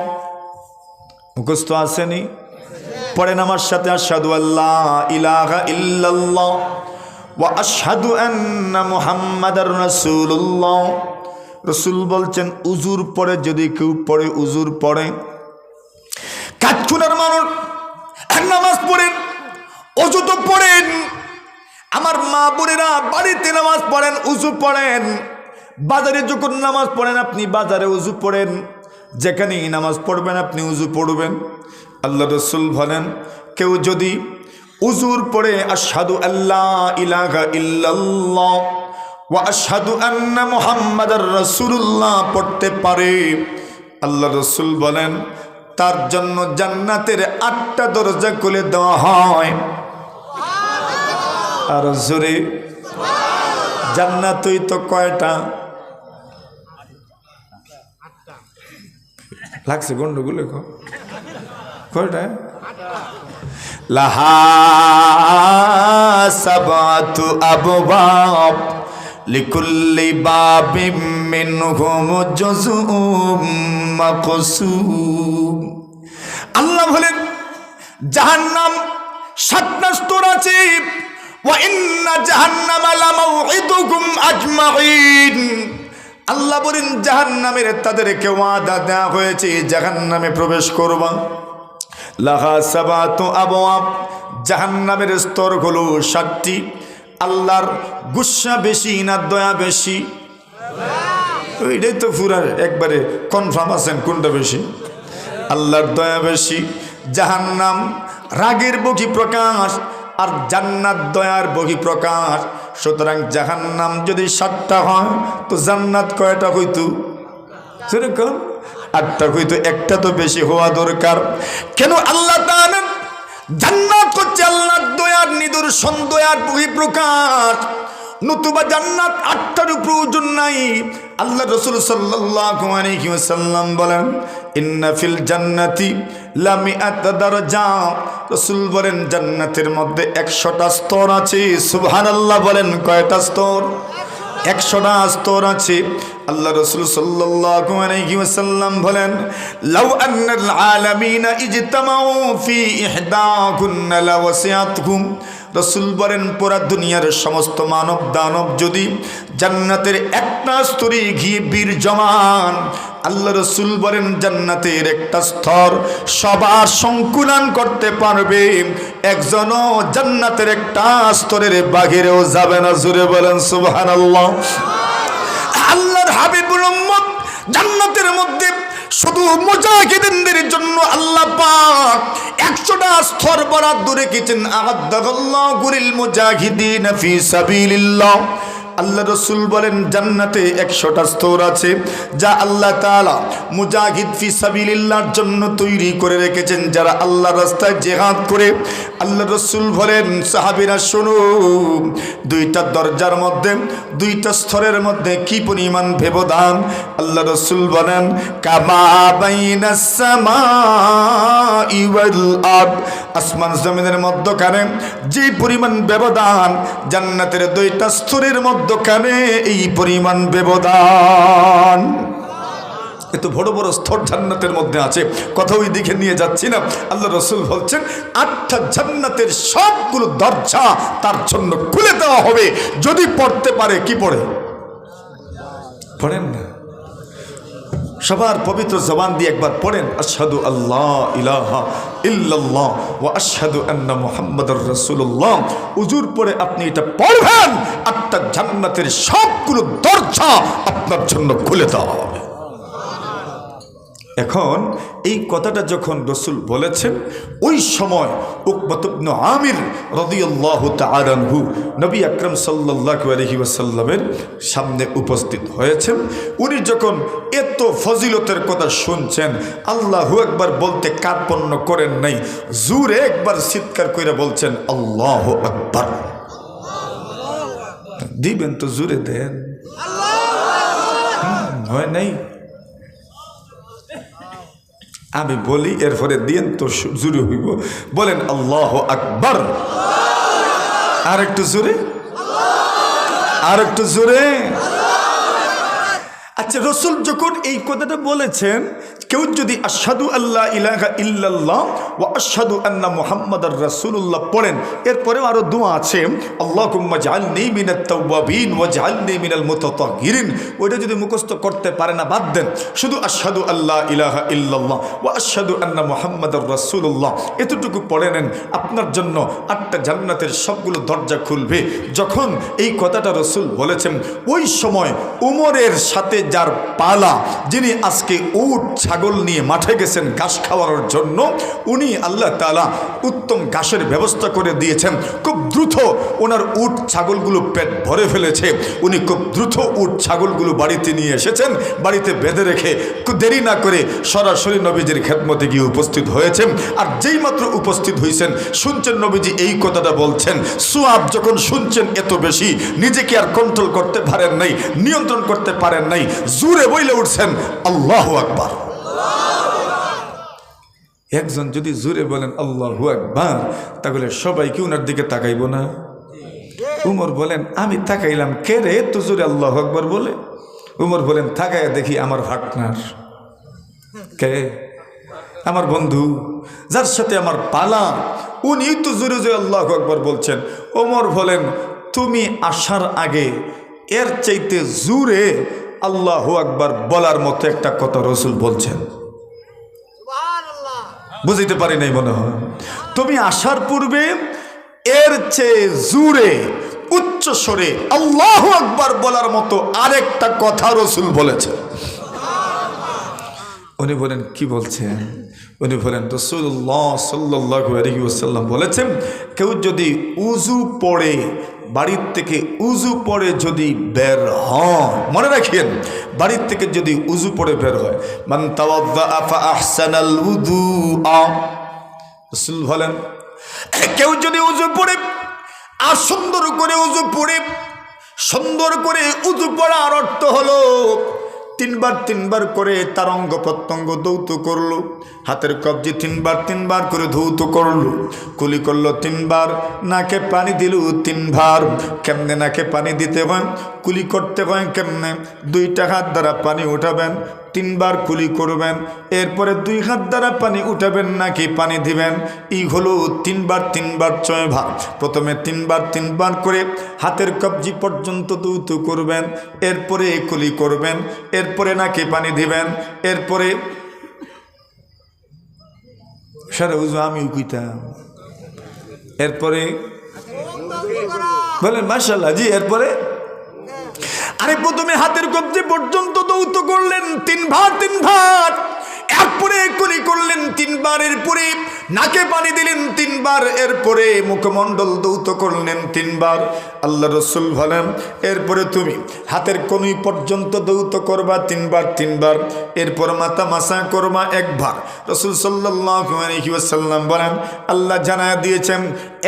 [SPEAKER 1] মুখস্থ আসেনি? পড়েন আমার সাথে, আশহাদু আল্লা ইলাহা ইল্লাল্লাহ ওয়া আশহাদু আন্না মুহাম্মাদার রাসূলুল্লাহ। রাসূল বলছেন উজুর পরে যদি কেউ পড়ে, উজুর পড়ে কাজকুনার মানুষ নামাজ পড়েন, অজু তো পড়েন, আমার মা বোনেরা বাড়িতে নামাজ পড়েন, উজু পড়েন, বাজারে যখন নামাজ পড়েন আপনি বাজারে উজু পড়েন, যেখানেই নামাজ পড়বেন আপনি উজু পড়বেন। আল্লাহ রাসূল বলেন কেউ যদি উজুর পড়ে আশহাদু আল্লা ইলাহা ইল্লাল্লাহ ওয়া আশহাদু আন্না মুহাম্মাদার রাসূলুল্লাহ পড়তে পারে, আল্লাহ রাসূল বলেন তার জন্য জান্নাতের 8টা দরজা খুলে দেওয়া হয়। আর জোরে জান্নাতই তো কয়টা লাগছে গন্ডগুলো কয়টা? লাহা সাবাতু আবওয়াব লিকুল্লি বাবিম মিনহুম জুজউম মাকসুম। আল্লাহ বলেন জাহান্নাম 7টা স্তর আছে, ওয়া ইন্না জাহান্নামা লামাউইদুকুম আজমাইন। আল্লাহ বলেন জাহান্নামের তাদেরকে ওয়াদা দেওয়া হয়েছে জাহান্নামে প্রবেশ করবা। লাহা সাবাতু আবওয়াব, জাহান্নামের স্তরগুলো 7টি। আল্লাহর গুসা বেশি না দয়া বেশি? ওইটাই তো পুরার একবারে কনফার্ম আছেন কোনটা বেশি? আল্লাহর দয়া বেশি। জাহান্নাম রাগের বহি প্রকাশ আর জান্নাত দয়ার বহি প্রকাশ। সুতরাং জাহান্নাম যদি 7টা হয় তো জান্নাত কয়টা হইতো? সেরকম 8টা হইতো, একটা তো বেশি হওয়া দরকার। কেন? আল্লাহ তাআলা জান্নাত হচ্ছে আল্লাহর দয়ার নিদর্শন, দয়ার বহিঃপ্রকাশ। নতুবা জান্নাত 8টার প্রয়োজন নাই। আল্লাহ রাসূল সাল্লাল্লাহু আলাইহি ওয়াসাল্লাম বলেন ইন্না ফিল জান্নাতি লামিআত দারজা। রাসূল বলেন জান্নাতের মধ্যে 100টা স্তর আছে। সুবহানাল্লাহ বলেন কয়টা স্তর? 100টা স্তর আছে। আল্লাহ রাসূল সাল্লাল্লাহু আলাইহি ওয়াসাল্লাম বলেন লাউ আন্নাল আলামিনা ইজতামাউ ফি ইহদাকুন্না লাওয়াসিআতহুম। রাসূল বলেন পুরা দুনিয়ার সমস্ত মানব দানব যদি জান্নাতের একটা স্তরে গিয়ে বীর্যমান, আল্লাহ রাসূল বলেন জান্নাতের একটা স্তর সবার সংকুলান করতে পারবে, একজনও জান্নাতের একটা স্তরের বাহিরেও যাবে না। জোরে বলেন সুবহানাল্লাহ। আল্লাহর হাবিবুর উম্মত জান্নাতের মধ্যে শুধু মুজাহিদিনদের জন্য আল্লাহ পাক 100টা স্তর বরাদ্দ রেখেছেন। আ'আদ্দাল্লাহু লিল মুজাহিদিনা ফি সাবিলিল্লাহ। আল্লাহ রাসূল বলেন জান্নাতে 100টা স্তর আছে যা আল্লাহ তাআলা মুজাহিদ ফি সাবিলিল্লাহর জন্য তৈরি করে রেখেছেন, যারা আল্লাহর রাস্তায় জিহাদ করে। আল্লাহ রাসূল বলেন সাহাবীরা শোনো, 2টা দরজার মধ্যে 2টা স্তরের মধ্যে কি পরিমাণ ব্যবধান। আল্লাহ রাসূল বলেন কামা বাইনাস সামাই ওয়াল আরদ, আসমান জমিনের মধ্যখানে যে পরিমাণ ব্যবধান, জান্নাতের 2টা স্তরের মধ্যখানে এই পরিমাণ ব্যবধান। এত বড় বড় স্তর জান্নাতের মধ্যে আছে, কথা ওই দিকে নিয়ে যাচ্ছি না। আল্লাহ রাসূল বলছেন 8টা জান্নাতের সবগুলো দরজা তার জন্য খুলে দেওয়া হবে যদি পড়তে পারে। কি পড়ে? পড়েন না? সবার পবিত্র জবান দিয়ে একবার পড়েন আশহাদু আল্লা ইলাহা ইল্লাল্লাহ ওয়া আশহাদু আন্না মুহাম্মাদার রাসূলুল্লাহ। উজুর পরে আপনি এটা পড়বেন, 8টা জান্নাতের সবগুলো দরজা আপনার জন্য খুলে দেওয়া হবে। এখন এই কথাটা যখন রাসূল বলেছেন, ওই সময় উকবাত ইবনে আমির রাদিয়াল্লাহু তাআলা আনহু নবী আকরাম সাল্লাল্লাহু আলাইহি ওয়াসাল্লামের সামনে উপস্থিত হয়েছেন। উনি যখন এত ফজিলতের কথা শুনছেন, আল্লাহু আকবার বলতে কার্পণ্য করেন নাই, জোরে একবার চিৎকার করে বলছেন আল্লাহু আকবার। দিবেন তো জোরে দেন, হয় নাই? আমি বলি এরপরে দিন তো জোরে হইব। বলেন আল্লাহু আকবার। আর একটু জোরে, আর একটু জোরে। আচ্ছা, রসুল যখন এই কথাটা বলেছেন, কেউ যদি আশহাদু আল্লা ইলাহা ইল্লাল্লাহ ওয়া আশহাদু আন্না মুহাম্মাদার রাসূলুল্লাহ পড়েন, এরপরেও আরো দোয়া আছে, আল্লাহুম্মা জাআলনি মিনাত তাওয়াবিন ওয়া জাআলনি মিনাল মুতাতাহহিরিন। ওইটা যদি মুখস্থ করতে পারে না, বাদ দেন, শুধু আশহাদু আল্লা ইলাহা ইল্লাল্লাহ ওয়া আশহাদু আন্না মুহাম্মাদার রাসূলুল্লাহ এতটুকু পড়ে নেন, আপনার জন্য 8টা জান্নাতের সবগুলো দরজা খুলবে। যখন এই কথাটা রসুল বলেছেন, ওই সময় উমরের সাথে যার পালা, যিনি আজকে উট ছাগল নিয়ে মাঠে গেছেন ঘাস খাওয়ানোর জন্য, উনি আল্লাহ তাআলা উত্তম ঘাসের ব্যবস্থা করে দিয়েছেন। খুব দ্রুত ওনার উট ছাগলগুলো পেট ভরে ফেলেছে, উনি খুব দ্রুত উট ছাগলগুলো বাড়িতে নিয়ে এসেছেন, বাড়িতে বেঁধে রেখে খুব দেরি না করে সরাসরি নবীজির খেদমতে গিয়ে উপস্থিত হয়েছেন। আর যেই মাত্র উপস্থিত হয়েছেন, শুনছেন নবীজি এই কথাটা বলছেন, সোয়াব যখন শুনছেন এত বেশি, নিজেকে আর কন্ট্রোল করতে পারেন নাই, নিয়ন্ত্রণ করতে পারেন নাই, জোরে বইলে উঠছেন আল্লাহু আকবার। একজন যদি জোরে বলেন আল্লাহু আকবার, তাহলে সবাই কি ওনার দিকে তাকাইব না? উমর বলেন, আমি তাকাইলাম, কে রে তো জোরে আল্লাহু আকবার বলে? উমর বলেন, তাকায় দেখি আমার পার্টনার। কে? আমার বন্ধু, যার সাথে আমার পালা, উনি তো জোরে জোরে আল্লাহু আকবার বলছেন। ওমর বলেন, তুমি আসার আগে এর চাইতে জোরে আল্লাহু আকবার বলার মতো একটা কথা রসুল বলছেন। বুঝতে পারি নাই মনে হয়। তুমি আসার পূর্বে এর চেয়ে জোরে উচ্চ স্বরে আল্লাহু আকবার বলার মতো আরেকটা কথা রসুল বলেছেন। উনি বলেন, কি বলছেন? উনি বলেন, রাসূলুল্লাহ সাল্লাল্লাহু আলাইহি ওয়াসাল্লাম বলেছেন, কেউ যদি উযু পড়ে, বাড়ির থেকে উযু পড়ে যদি বের হয়, মনে রাখেন, বাড়ির থেকে যদি উযু পড়ে বের হয়, মান তাওয়াদ্দা ফা আহসানাল উযুআ, রাসূল বলেন, কেউ যদি উযু পড়ে আর সুন্দর করে উযু পড়ে, সুন্দর করে উযু পড়ার অর্থ হলো তিনবার করে তার অঙ্গ প্রত্যঙ্গ ধৌত করলো, হাতের কবজি তিনবার করে ধৌত করলো, কুলি করলো 3 বার, নাকে পানি দিল 3 বার। কেমনে নাকে পানি দিতে হয়, কুলি করতে হয় কেমনে? 2টা হাত দ্বারা পানি উঠাবেন, 3 বার কুলি করবেন, এরপরে 2 হাত দ্বারা পানি উঠাবেন, নাকি পানি দিবেন। এই হলো 3 বার 6 ভাগ। প্রথমে 3 বার করে হাতের কবজি পর্যন্ত ধৌত করবেন, এরপরে কুলি করবেন, এরপরে নাকি পানি দিবেন, এরপরে সারা উযু আমি কইতাম, এরপরে বলেন মাশাআল্লাহ জি, এরপরে আরে প্রথমে হাতের কবজি পর্যন্ত ধৌত করলেন 3 বার, এরপরে কুলি করলেন 3 বার, এরপরে নাকে পানি দিলেন 3 বার, এরপরে মুখমণ্ডল ধৌত করলেন 3 বার। আল্লাহ রসুল বলেন, এরপরে তুমি হাতের কনুই পর্যন্ত ধৌত করবা 3 বার, এরপর মাথা মাসা করবা 1 বার। রসুল সাল্লাল্লাহু আলাইহি ওয়াসাল্লাম বলেন, আল্লাহ জানায়া দিয়েছেন,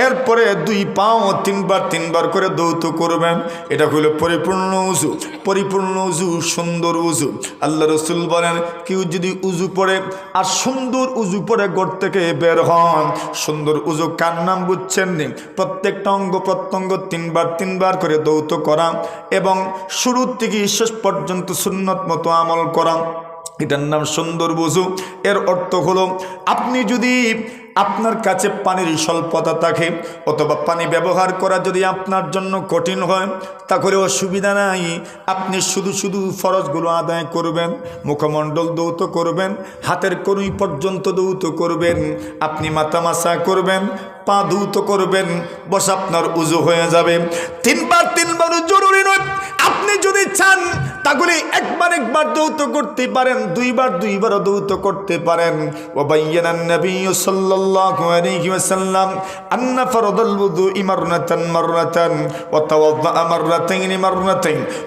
[SPEAKER 1] এরপরে 2 পাও 3 বার করে ধৌত করবেন। এটা হলো পরিপূর্ণ উযু, পরিপূর্ণ উযু, সুন্দর উযু। আল্লাহ রসুল বলেন, কেউ যদি উযু পড়ে আর সুন্দর উযু পড়ে ঘর থেকে বের হন, সুন্দর উযু কার নাম বুঝছেন নি? প্রত্যেকটা অঙ্গ প্রত্যঙ্গ 3 বার করে ধৌত করা এবং শুরু থেকে শেষ পর্যন্ত সুন্নত মতো আমল করা, এটার নাম সুন্দর উযু। এর অর্থ হলো, আপনি যদি আপনার কাছে পানির স্বল্পতা থাকে অথবা পানি ব্যবহার করা যদি আপনার জন্য কঠিন হয়, তাহলে অসুবিধা নাই, আপনি শুধু ফরজগুলো আদায় করবেন, মুখমণ্ডল ধৌত করবেন, হাতের কনুই পর্যন্ত ধৌত করবেন, আপনি মাথা মাসা করবেন, পা ধৌত করবেন, বস আপনার উযু হয়ে যাবে। 3 বার জরুরি নয়, আপনি যদি চান তাহলে একবার দৌত করতে পারেন, দুইবারও দৌত করতে পারেন। ওয়াবায়্যানা নবী সাল্লাল্লাহু আলাইহি ওয়াসাল্লাম আন্না ফারদাল ওযুই মাররাতান ওয়া তাওয়াদ্দা মাররাতাইন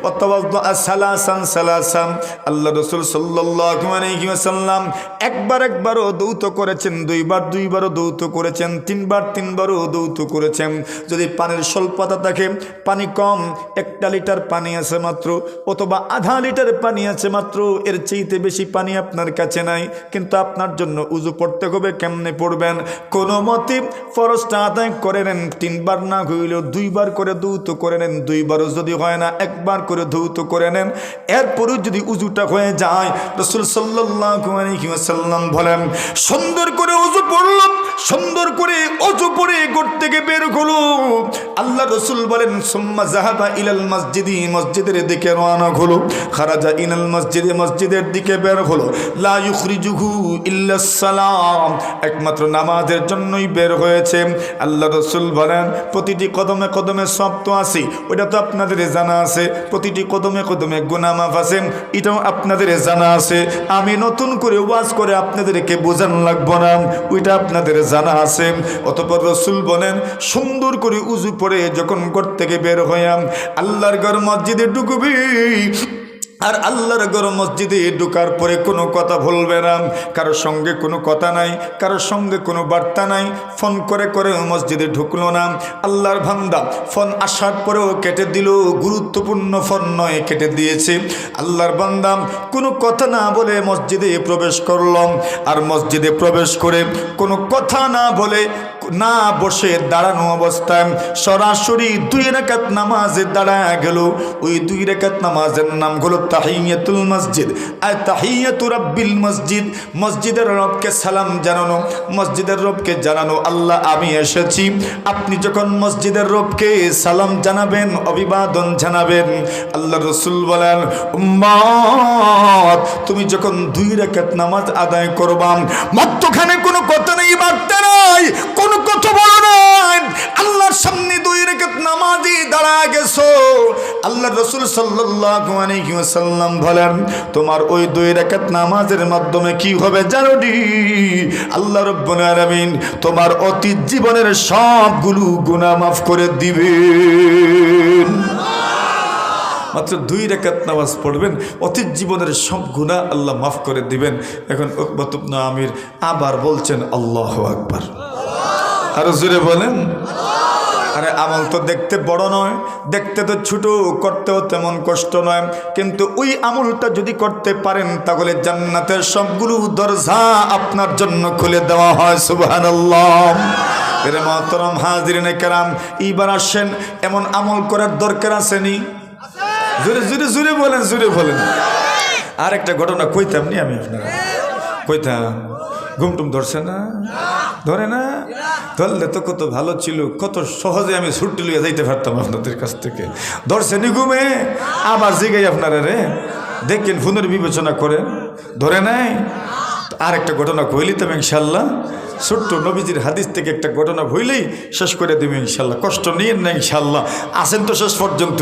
[SPEAKER 1] ওয়া তাওয়াদ্দা সালাসান। আল্লাহ রাসূল সাল্লাল্লাহু আলাইহি ওয়াসাল্লাম একবারও দৌত করেছেন, দুইবারও দৌত করেছেন, তিনবারও দৌত করেছেন। যদি পানির স্বল্পতা থাকে, পানি কম, 1 লিটার পানি আছে মাত্র, অথবা আধা লিটার পানি আছে মাত্র, এর চাইতে বেশি পানি আপনার কাছে নাই, কিন্তু আপনার জন্য উযু পড়তে হবে। কেমনে পড়বেন? কোনো মতে ফরজটা আদায় করে নেন, 3 বার না হইলেও 2 বার করে দৌত করে নেন। 2 বারও যদি হয় না, 1 বার করে দৌত করে নেন। এরপরও যদি উযুটা হয়ে যায়, রাসূল সাল্লাল্লাহু আলাইহি ওয়াসাল্লাম বলেন, সুন্দর করে উযু পড়ল, সুন্দর করে উযু পড়ে ঘর থেকে বের হলো। আল্লাহ রাসূল বলেন, সুম্মা যাহাবা ইলাল মসজিদি, মসজিদের দিকে রওনা হলো। খারাজা ইলাল মসজিদে, মসজিদের দিকে বের হলো। লা ইখরিজুহু ইল্লাস সালাম, একমাত্র নামাজের জন্যই বের হয়েছে। আল্লাহ রাসূল বলেন, প্রতিটি কদমে কদমে সওয়াব তো আছে, ওটা তো আপনাদের জানা আছে। প্রতিটি কদমে কদমে গুনাহ মাফ আছে, এটাও আপনাদের জানা আছে। আমি নতুন করে ওয়াজ করে আপনাদেরকে বোঝানো লাগবো না, ওইটা আপনাদের জানা আছে। অতঃপর রাসূল বলেন, সুন্দর করে উযু পড়ে যখন ঘর থেকে বের হইয়াম আল্লাহর ঘর মসজিদে ঢুকবি, আর আল্লাহর ঘর মসজিদে ঢোকার পরে কোনো কথা বলবে না, কারোর সঙ্গে কোনো কথা নাই, কারোর সঙ্গে কোনো বার্তা নাই। ফোন করে মসজিদে ঢুকলো না। আল্লাহর বান্দা ফোন আসার পরেও কেটে দিল, গুরুত্বপূর্ণ ফোন নয়, কেটে দিয়েছে। আল্লাহর বান্দা কোনো কথা না বলে মসজিদে প্রবেশ করলাম, আর মসজিদে প্রবেশ করে কোনো কথা না বলে, না বসে দাঁড়ানো অবস্থায় সরাসরি 2 রাকাত নামাজে দাঁড়ায় গেল। ওই 2 রাকাত নামাজের নাম হলো তাহিয়াতুল মসজিদ, আর তাহিয়াতু রাব্বিল মসজিদ, মসজিদের রবকে সালাম জানানো, মসজিদের রবকে জানানো, আল্লাহ আমি এসেছি। আপনি যখন মসজিদের রবকে সালাম জানাবেন, অভিবাদন জানাবেন, আল্লাহ রাসূল বলেন, উম্মত তুমি যখন 2 রাকাত নামাজ আদায় করবা, মধ্যখানে কোনো কথা নেই, বার্তা নাই, কোনো কথা বলো না, আল্লাহর সামনে 2 রাকাত নামাজে দাঁড়ায় গেছো। আল্লাহ রাসূল সাল্লাল্লাহু আলাইহি ওয়াসাল্লাম বলেন, তোমার ওই 2 রাকাত নামাজের মাধ্যমে কি হবে জানো নি? আল্লাহ রাব্বুল আলামিন তোমার অতীত জীবনের সবগুলো গুনাহ মাফ করে দিবেন। মাত্র 2 রাকাত নামাজ পড়বেন, অতীত জীবনের সব গুনাহ আল্লাহ মাফ করে দিবেন। এখন উকবাত ইবনে আমির আবার বলছেন, আল্লাহু আকবার। আরো জোরে বলেন। আরে আমল তো দেখতে বড় নয়, দেখতে তো ছোট, করতেও তেমন কষ্ট নয়, কিন্তু ওই আমলটা যদি করতে পারেন তাহলে জান্নাতের সবগুলো দরজা আপনার জন্য খুলে দেওয়া হয়। সুবহানাল্লাহ। এর মহতরম হাজিরিনে কেরাম, এইবার আসেন, এমন আমল করার দরকার আসেনি? জোরে জোরে জোরে বলেন, জোরে বলেন। আর একটা ঘটনা কইতাম নি আমি আপনারা, কইতাম। ঘুমটুম ধরছে না? ধরে না? ধরলে তো কত ভালো ছিল, কত সহজে আমি ছুটি লইয়া যাইতে পারতাম আপনাদের কাছ থেকে। ধরছে নি ঘুমে? আবার জিগাই আপনারা রে, দেখেন ফোনের বিবেচনা করেন, ধরে নাই? আর একটা ঘটনা কইলি তবে ইনশাল্লাহ, ছোট্ট নবীজির হাদিস থেকে একটা ঘটনা হইলেই শেষ করে দেবে ইনশাল্লাহ। কষ্ট নিয়েন না ইনশাল্লাহ, আসেন তো শেষ পর্যন্ত,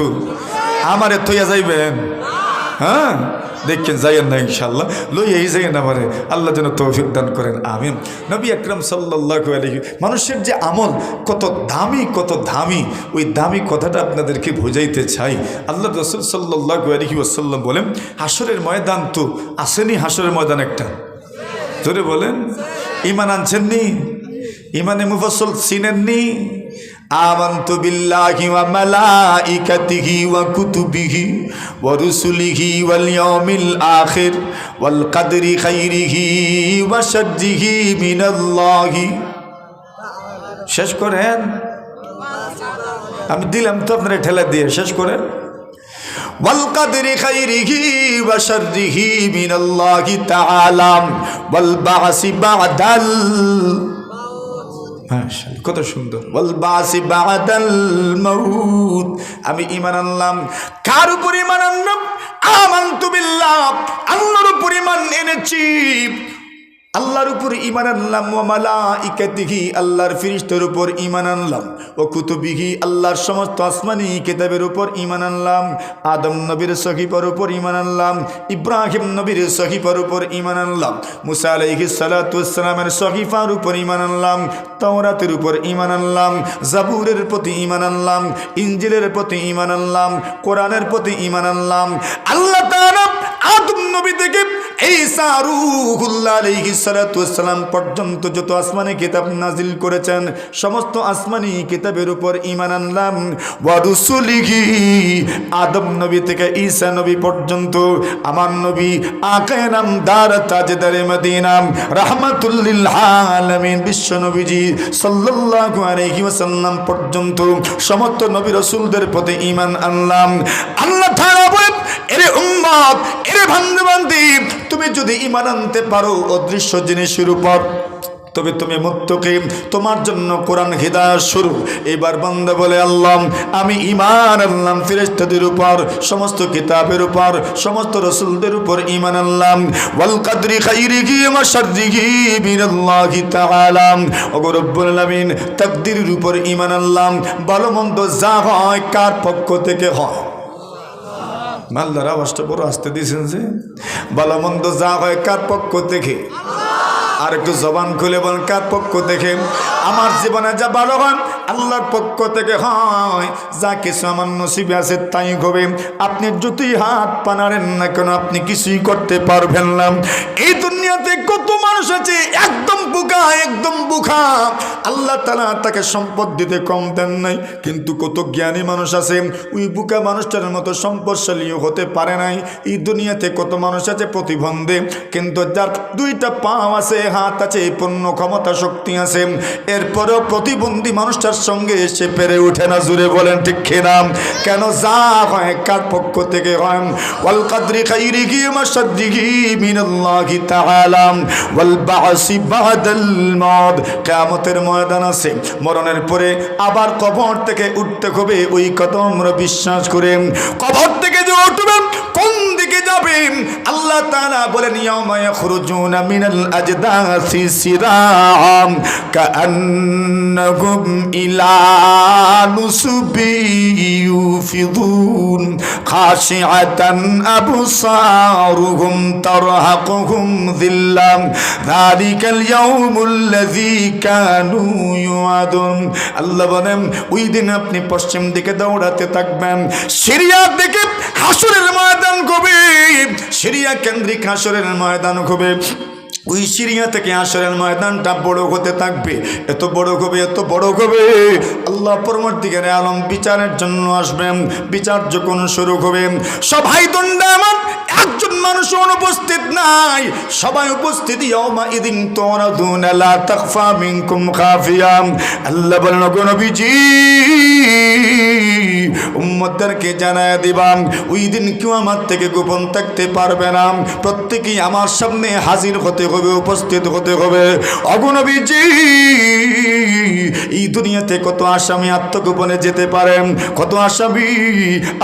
[SPEAKER 1] আমারে থইয়া যাইবেন। হ্যাঁ দেখেন, যাইয়েন না ইনশাল্লাহ, লইয়াই যাইয়েন আমারে, আল্লাহ যেন তৌফিক দান করেন, আমিন। নবী আকরাম সাল্লাল্লাহু আলাইহি, মানুষের যে আমল কত দামি, কত দামি, ওই দামি কথাটা আপনাদেরকে বোঝাইতে চাই। আল্লাহ রাসূল সাল্লাল্লাহু আলাইহি ওয়াসাল্লাম বলেন, হাসরের ময়দান তো আসেনি, হাসরের ময়দান একটা, ধরে বলেন, ঈমান আনছেননি? ঈমানে মুফাসসাল চিনেননি? আমানতু বিল্লাহি ওয়া মালাইকাতিহি ওয়া কুতুবিহি ওয়া রুসুলিহি ওয়াল ইয়াউমিল আখির ওয়াল কদরি খাইরিহি ওয়া শাররিহি মিনাল্লাহি। শেষ করেন, আমি দিলাম তো আপনারা ঠেলা দিয়ে, শেষ করেন। ওয়াল কদরি খাইরিহি ওয়া শাররিহি মিনাল্লাহি তাআলা ওয়াল বা'সি বা'দাল, মাশাআল্লাহ কত সুন্দর, ওয়াল বা'সি বা'দাল মাউত। আমি ঈমান আনলাম, কার উপর ঈমান আনলাম? আমানতু বিল্লাহ, আল্লাহর উপর ঈমান এনেছি। আল্লাহর উপর ঈমান আনলাম, ওয়া মালাইকাতিহি আল্লাহর ফেরেশতার উপর ঈমান আনলাম, ও কুতুবিহি আল্লাহর সমস্ত আসমানি কিতাবের উপর ঈমান আনলাম, আদম নবীর সহিফার উপর ঈমান আনলাম, ইব্রাহিম নবীর সহিফার উপর ঈমান আনলাম, মুসা আলাইহিস সালাতু ওয়াস সালামের সহিফার উপর ঈমান আনলাম, তাওরাতের উপর ঈমান আনলাম, জাবুরের প্রতি ঈমান আনলাম, ইনজিলের প্রতি ঈমান আনলাম, কোরআনের প্রতি ঈমান আনলাম। আল্লাহ তাআলা আদম নবী থেকে ঈসা রূহুল্লাহ আলাইহিস সালাতু ওয়াস সালাম পর্যন্ত যত আসমানি কিতাব নাজিল করেছেন সমস্ত আসমানি কিতাবের উপর ঈমান আনলাম। ওয়া রুসুলিহি আদম নবী থেকে ঈসা নবী পর্যন্ত আমার নবী আকায়ে নামদার তাজদারে মদিনা রাহমাতুল লিল আলামিন বিশ্ব নবীজি সাল্লাল্লাহু আলাইহি ওয়াসাল্লাম পর্যন্ত সমস্ত নবী রাসূলদের প্রতি ঈমান আনলাম। আল্লাহ তাআলা বলেন, এরে উম্মত, এরে বান্দা-বান্দী, তুমি যদি ঈমান আনতে পারো অদৃশ্য জিনিসের উপর, তবে তুমি মুত্তাকি, তোমার জন্য কোরআন হিদায়াত শুরু। এবার বান্দা বলে, আল্লাহ আমি ঈমান আনলাম ফেরেশতাদের উপর, সমস্ত কিতাবের উপর, সমস্ত রাসূলদের উপর ঈমান আনলাম। ওয়াল কদরি খাইরিহি ওয়া শাররিহি মিনাল্লাহি তাআলা, ওগো রব্বুল আলামিন তাকদীরের উপর ঈমান আনলাম। ভালো মন্দ যা হয় কার পক্ষ থেকে হয়? মালদার আওয়াজটা বড় আসতে দিয়েছেন যে, ভালো মন্দ যা হয় কার পক্ষ থেকে? আর একটু জবান খুলে বলেন, কার পক্ষ থেকে? আমার জীবনে যা ভালো হয় আল্লাহর পক্ষ থেকে হয়। যা কিছু আমার নসিবে আছে তাই হবে। আপনি যতই হাত পানারেন না কেন আপনি কিছুই করতে পারবেন না। এই দুনিয়াতে কত মানুষ আছে একদম বোকা, একদম বোকা। আল্লাহ তাআলা তাকে সম্পদ দিতে কম দেন নাই, কিন্তু কত জ্ঞানী মানুষ আছে ওই বোকা মানুষটার মতো সম্পদশালীও হতে পারে নাই। এই দুনিয়াতে কত মানুষ আছে প্রতিবন্ধী, কিন্তু যার দুইটা পা আছে, হাত আছে, পূর্ণ ক্ষমতা শক্তি আছে, এরপরেও প্রতিবন্ধী মানুষটার সঙ্গে এসে পেরে উঠে না। জুড়ে বলেন ঠিক কিনা? কেন? যা হয় কার পক্ষ থেকে হয়? ওয়াল কদরি খাইরিহি ওয়া শাররিহি মিনাল্লাহি তাআলা ওয়াল বা'সি বা'দাল মাউত, কিয়ামতের ময়দান আছে, মরণের পরে আবার কবর থেকে উঠতে হবে। ওই কথা আমরা বিশ্বাস করে কবর থেকে যে উঠবেন কোন দিকে যাবেন? আল্লাহ তাআলা বলেন, ইয়াউমা ইয়াখরুজুনা মিনাল আজদাসি সিরাআম কাআন্নাহুম ইলা নুসবি ইউফিদুন খাশিআতান আবসারুহুম তারহাকুহুম যিল্লাম যালিকাল ইয়াউমুল্লাযী কানু ইউআদুন। আল্লাহ বলেন, ওই দিন আপনি পশ্চিম দিকে দৌড়াতে থাকবেন, সিরিয়ার দিকে হাসরের ময়দান হবে, সিরিয়া কেন্দ্রিক হাসরের ময়দান হবে। ওই সিরিয়া থেকে হাসরের ময়দানটা বড় হতে থাকবে, এত বড় হবে, এত বড় হবে। আল্লাহ পরবর্তীকালে আলম বিচারের জন্য আসবেন। বিচার যখন শুরু হবে, সবাই দণ্ডায়মান, একজন মানুষ অনুপস্থিত নাই, সবাই উপস্থিত। ইয়াউমা ইদিন তুরাদুনা লা তাখফা মিনকুম খাফিয়া। আল্লাহ বলেন, ওগো নবীজি উম্মতদেরকে জানায়া দিবাম, ওই দিন কেউ আমার থেকে গোপন থাকতে পারবে না, প্রত্যেকেই আমার সামনে হাজির হতে হবে, উপস্থিত হতে হবে। ওগো নবীজি, এই দুনিয়াতে কত আসামি আত্মগোপনে যেতে পারেন, কত আসামি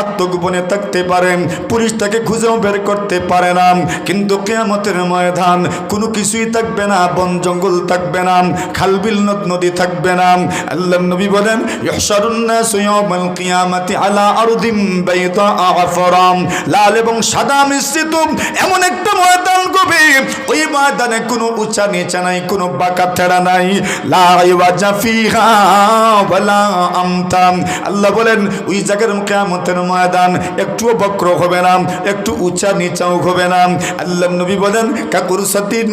[SPEAKER 1] আত্মগোপনে থাকতে পারেন, পুলিশ তাকে খুঁজেও বের করতে পারে না। কিন্তু কিয়ামতের ময়দান কোনো কিছুই থাকবে না, বন জঙ্গল থাকবে না, খালবিল নদ নদী থাকবে না। আল্লাহর নবী বলেন, ইহশারুন নাসু ইয়াউমাল কিয়ামাতি আলা আরদিম বাইদা আফরা, লাল এবং সাদা মিশ্রিত এমন একটা ময়দান হবে, ওই ময়দানে কোনো উঁচা নিচা নাই, কোনো বাঁকা তেড়া নাই। লা ইওয়াজা ফিহা ওয়ালা আমতা। আল্লাহ বলেন, ওই জায়গার কিয়ামতের ময়দান একটুও বক্র হবে না, একটু উঁচা নিচাও হবে না। আল্লাহ নবী বলেন, কাকুরসাতিন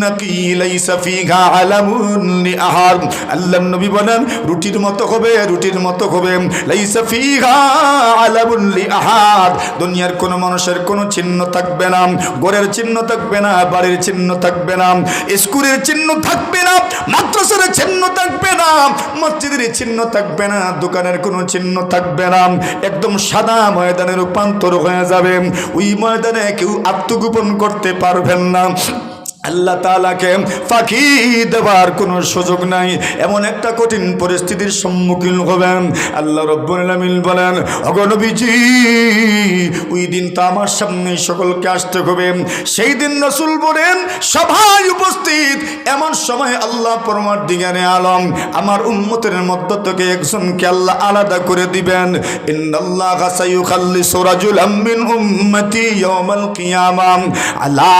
[SPEAKER 1] নাকি লাইসা ফিহা আলামুন লিআহার। আল্লাহ নবী বলেন, রুটির মতো হবে, রুটির মতো হবে, লাইসা ফিহা আলামুন লিআহার। দুনিয়ার কোনো মানুষের কোনো চিহ্ন থাকবে না, ঘরের চিহ্ন থাকবে না, বাড়ির চিহ্ন থাকবে না, স্কুলের চিহ্ন থাকবে না, মাদ্রাসার চিহ্ন থাকবে না, মসজিদের চিহ্ন থাকবে না, দোকানের কোনো চিহ্ন থাকবে না। একদম সাদা ময়দানে রূপান্তর হয়ে যাবে। ওই ময়দানে কেউ আত্মগোপন করতে পারবেন না। আল্লাহ তাআলাকে ফাঁকি দেওয়ার কোনো সুযোগ নাই। এমন একটা কঠিন পরিস্থিতির সম্মুখীন হবেন। আল্লাহ রাব্বুল আলামিন বলেন, ওগো নবীজি, ওই দিন তো আমার সামনে সকলকে আসতে হবে। সেই দিন রাসূল বলেন, সভায় উপস্থিত এমন সময় আল্লাহ পরমার্দিগারে আলম আমার উম্মতের মধ্য থেকে একজনকে আল্লাহ আলাদা করে দিবেন। ইন্নাল্লাহা সায়ুখাল্লিসু রাজুলাম মিন উম্মতি ইয়াওমাল কিয়ামাহ আলা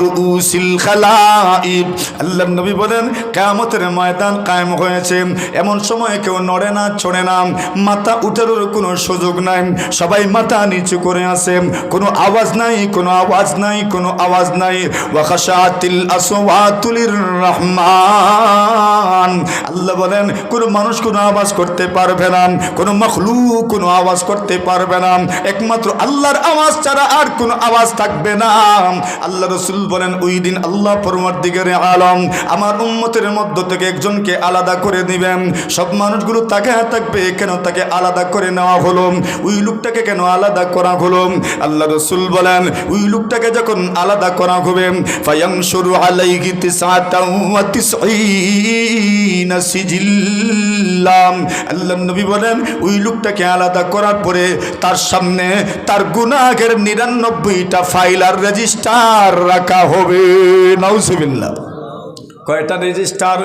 [SPEAKER 1] রুউসিল খালাইক। আল্লাহর নবী বলেন, কিয়ামতের ময়দান কায়েম হয়েছে। এমন সময় কেউ নড়ে না, ছড়ে না, মাথা উঠানোর কোনো সুযোগ নাই। সবাই মাথা নিচু করে আছে, কোনো আওয়াজ নাই, কোনো আওয়াজ নাই, কোনো আওয়াজ নাই। ওয়া খাশাতিল আসওয়াতু লিররহমান। আল্লাহ বলেন, কোনো মানুষ কোনো আওয়াজ করতে পারবে না, কোনো মাখলুক কোনো আওয়াজ করতে পারবে না, একমাত্র আল্লাহর আওয়াজ ছাড়া আর কোনো আওয়াজ থাকবে না। আল্লাহ রাসূল বলেন, ওই দিন আল্লাহ পরমার্দিগারে আলম আমার উম্মতের মধ্য থেকে একজনকে আলাদা করে দিবেন। সব মানুষগুলো তাকায় থাকবে, কেন তাকে আলাদা করে নেওয়া হলো, ওই লোকটাকে কেন আলাদা করা হলো। আল্লাহ রাসূল বলেন, ওই লোকটাকে যখন আলাদা করা হবে, ফায়ানশুরু আলাইহি তিসআতাও ওয়া তিসঈনা সিজিল্লাম। আল্লাহ নবী বলেন, ওই লোকটাকে আলাদা করার পরে তার সামনে তার গুনাহের 99টা ফাইল আর রেজিস্টার রাখা হবে। নাউজুবিল্লাহ। কয়টা রেজিস্টার?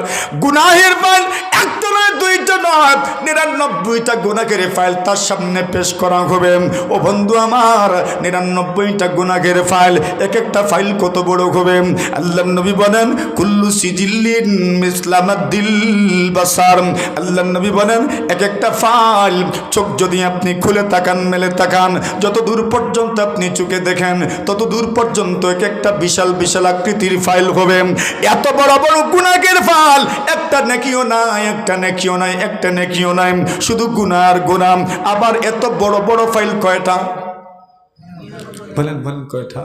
[SPEAKER 1] গুনাহের ফাইল একটা নয়, দুইটা নয়, 99টা গুনাহের ফাইল তার সামনে পেশ করা হবে। ও বন্ধু আমার, 99টা গুনাহের ফাইল, এক একটা ফাইল কত বড় হবে। আল্লাহ নবী বলেন, কুল্লু সিজিল্লিন মিসলামাদ্দিল বাসার। আল্লাহ নবী বলেন, এক একটা ফাইল চোখ যদি আপনি খুলে তাকান, মেলে তাকান, যত দূর পর্যন্ত আপনি চোখে দেখেন তত দূর পর্যন্ত এক একটা বিশাল বিশাল আকৃতির ফাইল হবে। এত বড় বড় গুনাহের ফাইল, একটা নেকিও নাই, একটা নেকিও নাই, একটা নেকিও নাই, শুধু গুনার গুনাহ। আবার এত বড় বড় ফাইল কয়টা? বলেন বলেন কয়টা?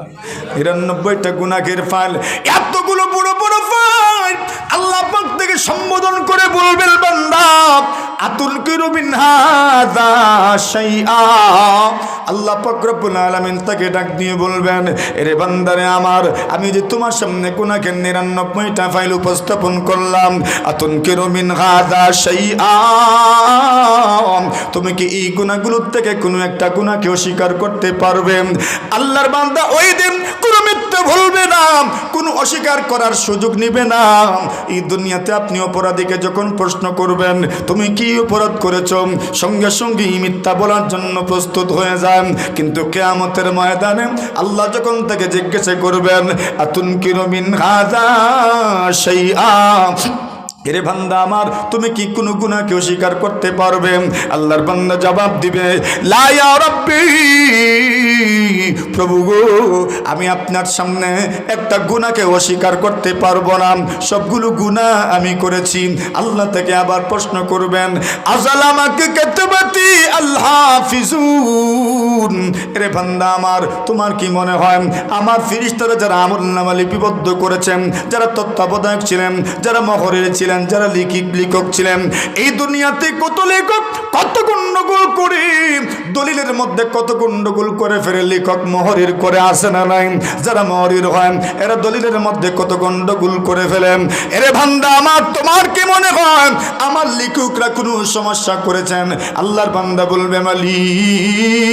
[SPEAKER 1] 99টা গুনাহের ফাইল। এতগুলো বড় বড় ফাইল আল্লাহ পাক থেকে সম্বোধন করে বলবেন, বান্দা আতুলকিরু মিন হাযা শাইআ। আল্লাহ পাক রব্বুল আলামিন তাকে ডাক দিয়ে বলবেন, এরে বান্দারে আমার, আমি যে তোমার সামনে গুনাহের 99টা ফাইল উপস্থাপন করলাম, আতুলকিরু মিন হাযা শাইআ, তুমি কি এই গুনাহগুলোর থেকে কোনো একটা গুনাহকে অস্বীকার করতে পারবে? আল্লাহর বান্দা ওই দিন কোনো মিথ্যা বলবে না, কোনো অস্বীকার করার সুযোগ নিবে না। এই দুনিয়াতে আপনি অপরাধীকে যখন প্রশ্ন করবেন, তুমি কি অপরাধ করেছ, সঙ্গে সঙ্গে মিথ্যা বলার জন্য প্রস্তুত হয়ে যান। কিন্তু কিয়ামতের ময়দানে আল্লাহ যখন তাকে জিজ্ঞাসা করবেন, আতুনকিরু মিন হাযা শাইআ, এরে বান্দা আমার, তুমি কি কোনো গুনাহকে অস্বীকার করতে পারবে? আল্লাহর বান্দা জবাব দিবে, লা ইয়া রাব্বি, প্রভু গো, আমি আপনার সামনে একটা গুনাহকে অস্বীকার করতে পারবো না, সবগুলো গুনাহ আমি করেছি। আল্লাহ থেকে আবার প্রশ্ন করবেন, আযালামাকে কাতাবাতি আল হাফিজুন, এরে বান্দা আমার, তোমার কি মনে হয় আমার ফেরেশতারা যারা আমলনামা লিপিবদ্ধ করেছেন, যারা তত্ত্বাবধায়ক ছিলেন, যারা মহরের ছিলেন, যারা লেখক ছিলেন, এই দুনিয়াতে কত লেখক কত গন্ডগোল করে, দলিলের মধ্যে কত গন্ডগোল করে ফেরে লেখক মহরের করে আসে না নাই? যারা মহরের হয় এরা দলিলের মধ্যে কত গন্ডগোল করে ফেলেন। এরে বান্দা আমার, তোমার কি মনে হয় আমার লেখকরা কোনো সমস্যা করেছেন? আল্লাহর বান্দা বলবে, মালিক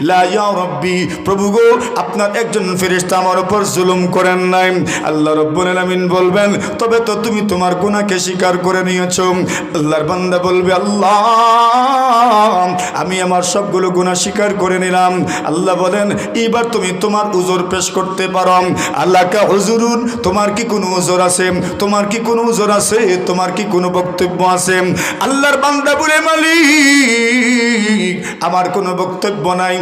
[SPEAKER 1] লা ইয়া রাব্বি, প্রভু গো, আপনার একজন ফেরেশতা আমার উপর জুলুম করেন নাই। আল্লাহ রাব্বুল আলামিন বলবেন, তবে তো তুমি তোমার গুনাহকে স্বীকার করে নিয়েছো। আল্লাহর বান্দা বলবে, আল্লাহ, আমি আমার সবগুলো গুনাহ স্বীকার করে নিলাম। আল্লাহ বলেন, এবার তুমি তোমার উযর পেশ করতে পারো। আল্লাহ কা হুজুরুন, তোমার কি কোনো উযর আছে? তোমার কি কোনো উযর আছে? তোমার কি কোনো বক্তব্য আছে? আল্লাহর বান্দা বলে, মালিক, আমার কোনো বক্তব্য নাই।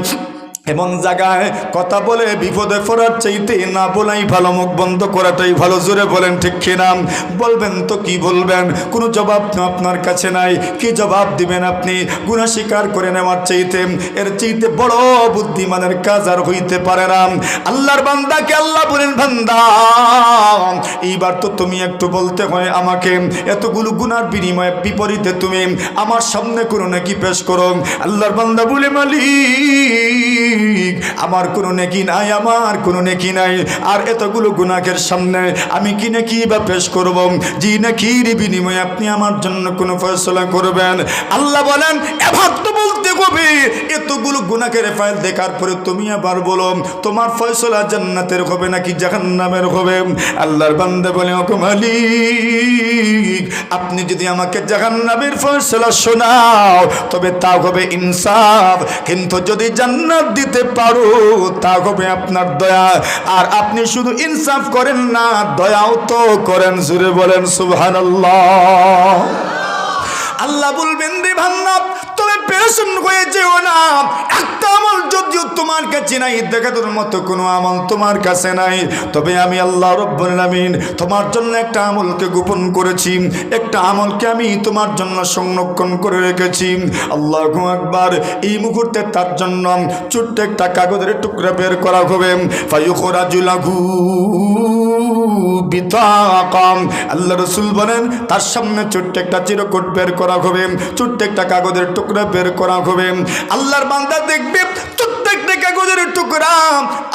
[SPEAKER 1] এমন জায়গায় কথা বলে বিপদে পড়ার চাইতে না বলাই ভালো, মুখ বন্ধ করাটাই ভালো। জোরে বলেন ঠিক কিনা? বলবেন তো কি বলবেন? কোনো জবাব তো আপনার কাছে নাই। কি জবাব দিবেন আপনি? গুনাহ স্বীকার করে নেওয়ার চাইতে এর চাইতে বড় বুদ্ধিমানের কাজ আর হইতে পারে না। আল্লাহর বান্দাকে আল্লাহ বলেন, বান্দা, এইবার তো তুমি একটু বলতে হয় আমাকে, এতগুলো গুনার বিনিময়ে বিপরীতে তুমি আমার সামনে কোনো নাকি পেশ করো। আল্লাহর বান্দা বলে, মালিক, মালিক আমার কোনো নেকি নাই, আমার কোনো নেকি নাই, আর এতগুলো গুনাহের সামনে আমি কি নেকি বা পেশ করব, জি নেকির বিনিময়ে আপনি আমার জন্য কোনো ফয়সালা করবেন। আল্লাহ বলেন এবার তো বলতে হবে, এতগুলো গুনাহের ফাইল দেখার পরে তুমি আবার বলো তোমার ফয়সালা জান্নাতের হবে নাকি জাহান্নামের হবে? আল্লাহর বান্দা বলে ওগো মালিক আপনি যদি আমাকে জাহান্নামের ফয়সালা শোনাও তবে তা হবে ইনসাফ, কিন্তু যদি জান্নাত দিতে পারো তা হবে আপনার দয়া। আর আপনি শুধু ইনসাফ করেন না, দয়াও তো করেন। জোরে বলেন সুবহানাল্লাহ। আল্লাহ বলবেন রে বান্দা তুমি পেরেশান হয়ে যেও না, একটা আমল যদিও তোমার কাছে নাই, দেখানোর মতো কোনো আমল তোমার কাছে নাই, তবে আমি আল্লাহ রাব্বুল আলামিন তোমার জন্য একটা আমলকে গোপন করেছি, একটা আমলকে আমি তোমার জন্য সংরক্ষণ করে রেখেছি। আল্লাহু আকবার। এই মুহূর্তে তার জন্য ছোট্ট একটা কাগজের টুকরা বের করা হবে, ফায়ুখরাজুলাহু বিতাকাম। আল্লাহ রাসূল বলেন তার সামনে ছোট্ট একটা চিরকুট বের করা হবে, ছোট্ট একটা কাগজের টুকরা বের করা হবে। আল্লাহর বান্দা দেখবে ছোট্ট একটা কাগজের টুকরা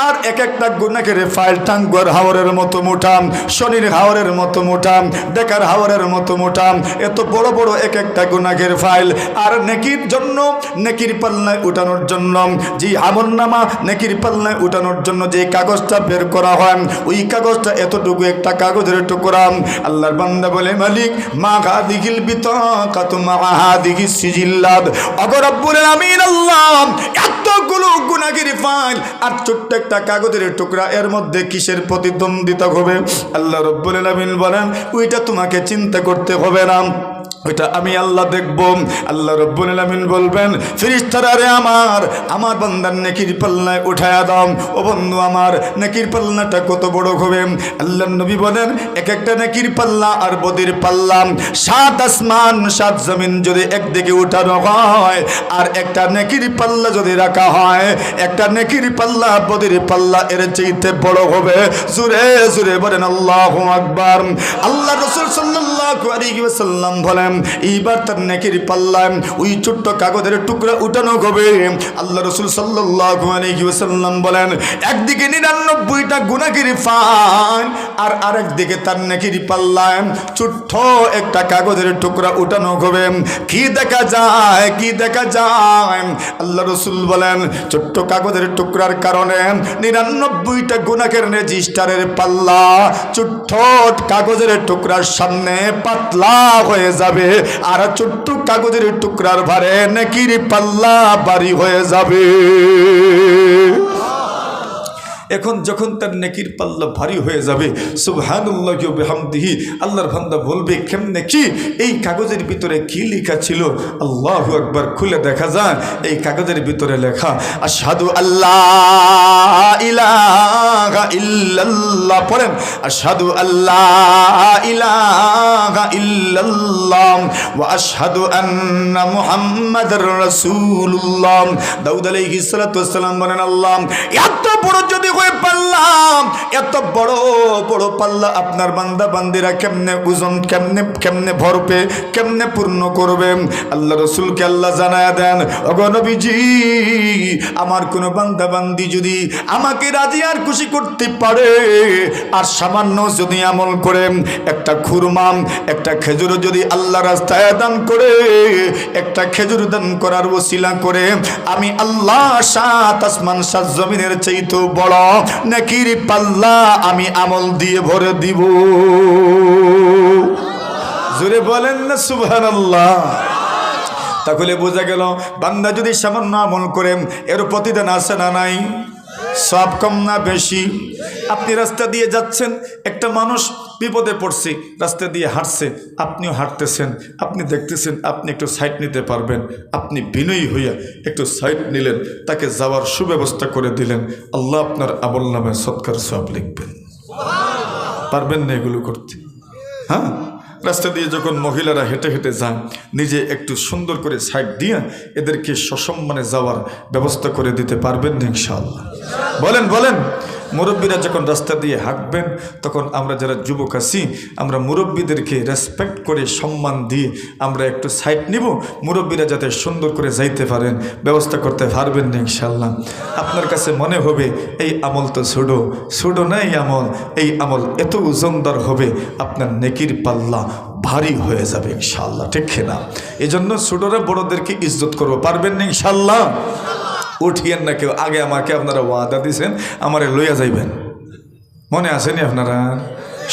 [SPEAKER 1] আর এক একটা গুনাহের ফাইল টাঙ্গুয়ার হাওরের মতো মোটা, শনির হাওরের মতো মোটা, ডেকার হাওরের মতো মোটা, এত বড় বড় এক একটা গুনাহের ফাইল। আর নেকির জন্য, নেকির পাল্লায় উঠানোর জন্য যে আমলনামা নেকির পাল্লায় উঠানোর জন্য যে কাগজটা বের করা হয়, ওই কাগজটা এতটুকু একটা কাগজের টুকরা। আল্লাহর বান্দা বলে মালিক মা হাদিহিল বিতাকাতু মা হাদিহিস সিজিল্লাত। ওগো রব্বুল আলামিন আল্লাহ এতগুলো গুনাহের ফাইল আর ছোট্ট একটা কাগজের টুকরা, এর মধ্যে কিসের প্রতিদ্বন্দ্বিতা হবে? আল্লাহ রব্বুল আলামিন বলেন ওইটা তোমাকে চিন্তা করতে হবে না, ওইটা আমি আল্লাহ দেখব। আল্লাহ রাব্বুল আলামিন বলবেন ফেরেশতারা রে আমার বান্দার নেকির পাল্লায় উঠায়া দাও। ও বন্ধু আমার নেকির পাল্লাটা কত বড় হবে? আল্লাহর নবী বলেন এক একটা নেকির পাল্লা আর বদির পাল্লা 7 আসমান 7 জমিন যদি একদিকে উঠানো হয় আর একটা নেকির পাল্লা যদি রাখা হয়, একটা নেকির পাল্লা বদির পাল্লা এর চাইতে বড় হবে। জোরে জোরে বলেন আল্লাহু আকবার। আল্লাহ রাসূল সাল্লাল্লাহু আলাইহি ওয়াসাল্লাম বলেন এইবার তার নেকির পাল্লা ওই ছোট্ট কাগজের টুকরা উঠানো হবে। আল্লাহ রাসূল সাল্লাল্লাহু আলাইহি ওয়াসাল্লাম বলেন একদিকে 99টা গুনাহের ফাইল আর আরেকদিকে তার নেকির পাল্লা ছোট্ট একটা কাগজের টুকরা উঠানো হবে। কি দেখা যায়, কি দেখা যায়? আল্লাহ রাসূল বলেন ছোট্ট কাগজের টুকরার কারণে 99টা গুনাহের রেজিস্টারের পাল্লা ছোট্ট কাগজের টুকরার সামনে পাতলা হয়ে যাবে, আর ছোট্ট কাগজের টুকরার ভারে নেকির পাল্লা ভারী হয়ে যাবে। এখন যখন তার নেকির পাল্লা ভারী হয়ে যাবে সুবহানাল্লাহি ওয়া বিহামদিহি, আল্লাহর বান্দা বলবে কেমনে কি? এই কাগজের ভিতরে কি লেখা ছিল? আল্লাহু আকবার। খুলে দেখা যায় এই কাগজের ভিতরে লেখা আশহাদু আল্লাহ ইলাহা ইল্লাল্লাহ। পড়েন আশহাদু আল্লাহ ইলাহা ইল্লাল্লাহ ওয়া আশহাদু আন্না মুহাম্মাদার রাসূলুল্লাহ। দাউদ আলাইহিস সালাতু ওয়াস সালাম বলেন আল্লাহ এত বড় যদি পাল্লাম, এত বড় বড় পাল্লা আপনার বান্দা বান্দিরা কেমনে ওজন, কেমনে ভরবে, কেমনে পূর্ণ করবে? আল্লাহ রাসূলকে আল্লাহ জানায়া দেন ওগো নবীজি আমার কোন বান্দা বান্দি যদি আমাকে রাজি আর খুশি করতে পারে আর সামান্য যদি আমল করে, একটা খুরমা একটা খেজুর যদি আল্লাহ রাস্তায় দান করে, একটা খেজুর দান করার ওসিলা করে আমি আল্লাহ 7 আসমান 7 জমিনের চাইতে বড় নেকির পাল্লা আমি আমল দিয়ে ভরে দিব। জোরে বলেন না সুবহানাল্লাহ। তাহলে বোঝা গেল বান্দা যদি সামান্য আমল করে এর প্রতিদান আছে না নাই? সব কম না বেশি? আপনি রাস্তা দিয়ে যাচ্ছেন, একটা মানুষ বিপদে পড়ছে, রাস্তা দিয়ে হাঁটছে, আপনিও হাঁটতেছেন, আপনি দেখতেছেন আপনি একটু সাইড নিতে পারবেন, আপনি বিনয়ী হইয়া একটু সাইড নিলেন, তাকে যাওয়ার সুব্যবস্থা করে দিলেন, আল্লাহ আপনার আমল নামে সৎকার সওয়াব লিখবেন। পারবেন না এগুলো করতে? হ্যাঁ, রাস্তা দিয়ে যখন মহিলারা হেঁটে হেঁটে যান, নিজে একটু সুন্দর করে সাইড দিয়ে এদেরকে সসম্মানে যাওয়ার ব্যবস্থা করে দিতে পারবেন না ইনশাআল্লাহ? বলেন বলেন। মুরব্বীরা যখন রাস্তা দিয়ে হাঁটবেন তখন আমরা যারা যুবক আছি আমরা মুরব্বীদেরকে রেসপেক্ট করে সম্মান দিয়ে আমরা একটু সাইড নিব, মুরব্বীরা যাতে সুন্দর করে যাইতে পারেন ব্যবস্থা করতে পারবেন না ইনশাআল্লাহ। আপনার কাছে মনে হবে এই আমল তো ছোটো না, এই আমল এত ওজনদার হবে, আপনার নেকির পাল্লা ভারী হয়ে যাবে ইনশাআল্লাহ, ঠিক না? এই জন্য ছোটরা বড়দেরকে ইজ্জত করবো, পারবেন না ইনশাআল্লাহ? উঠিয়েন না কেউ, আগে আমাকে আপনারা ওয়াদা দিয়েছেন আমারে লইয়া যাইবেন, মনে আসেনি আপনারা?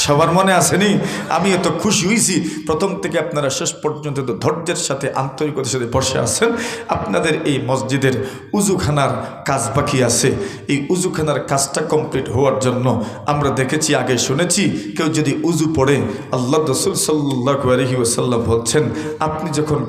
[SPEAKER 1] সবার মনে আসেনি? আমি এত খুশি হয়েছি প্রথম থেকে আপনারা শেষ পর্যন্ত তো ধৈর্যের সাথে আন্তরিকতার সাথে বসে আছেন। আপনাদের এই মসজিদের উজুখানার কাজ বাকি আছে, এই উজুখানার কাজটা কমপ্লিট হওয়ার জন্য আমরা দেখেছি, আগে শুনেছি কেউ যদি উজু পড়ে আল্লাহ রাসূল সাল্লাল্লাহু আলাইহি ওয়াসাল্লাম বলছেন আপনি যখন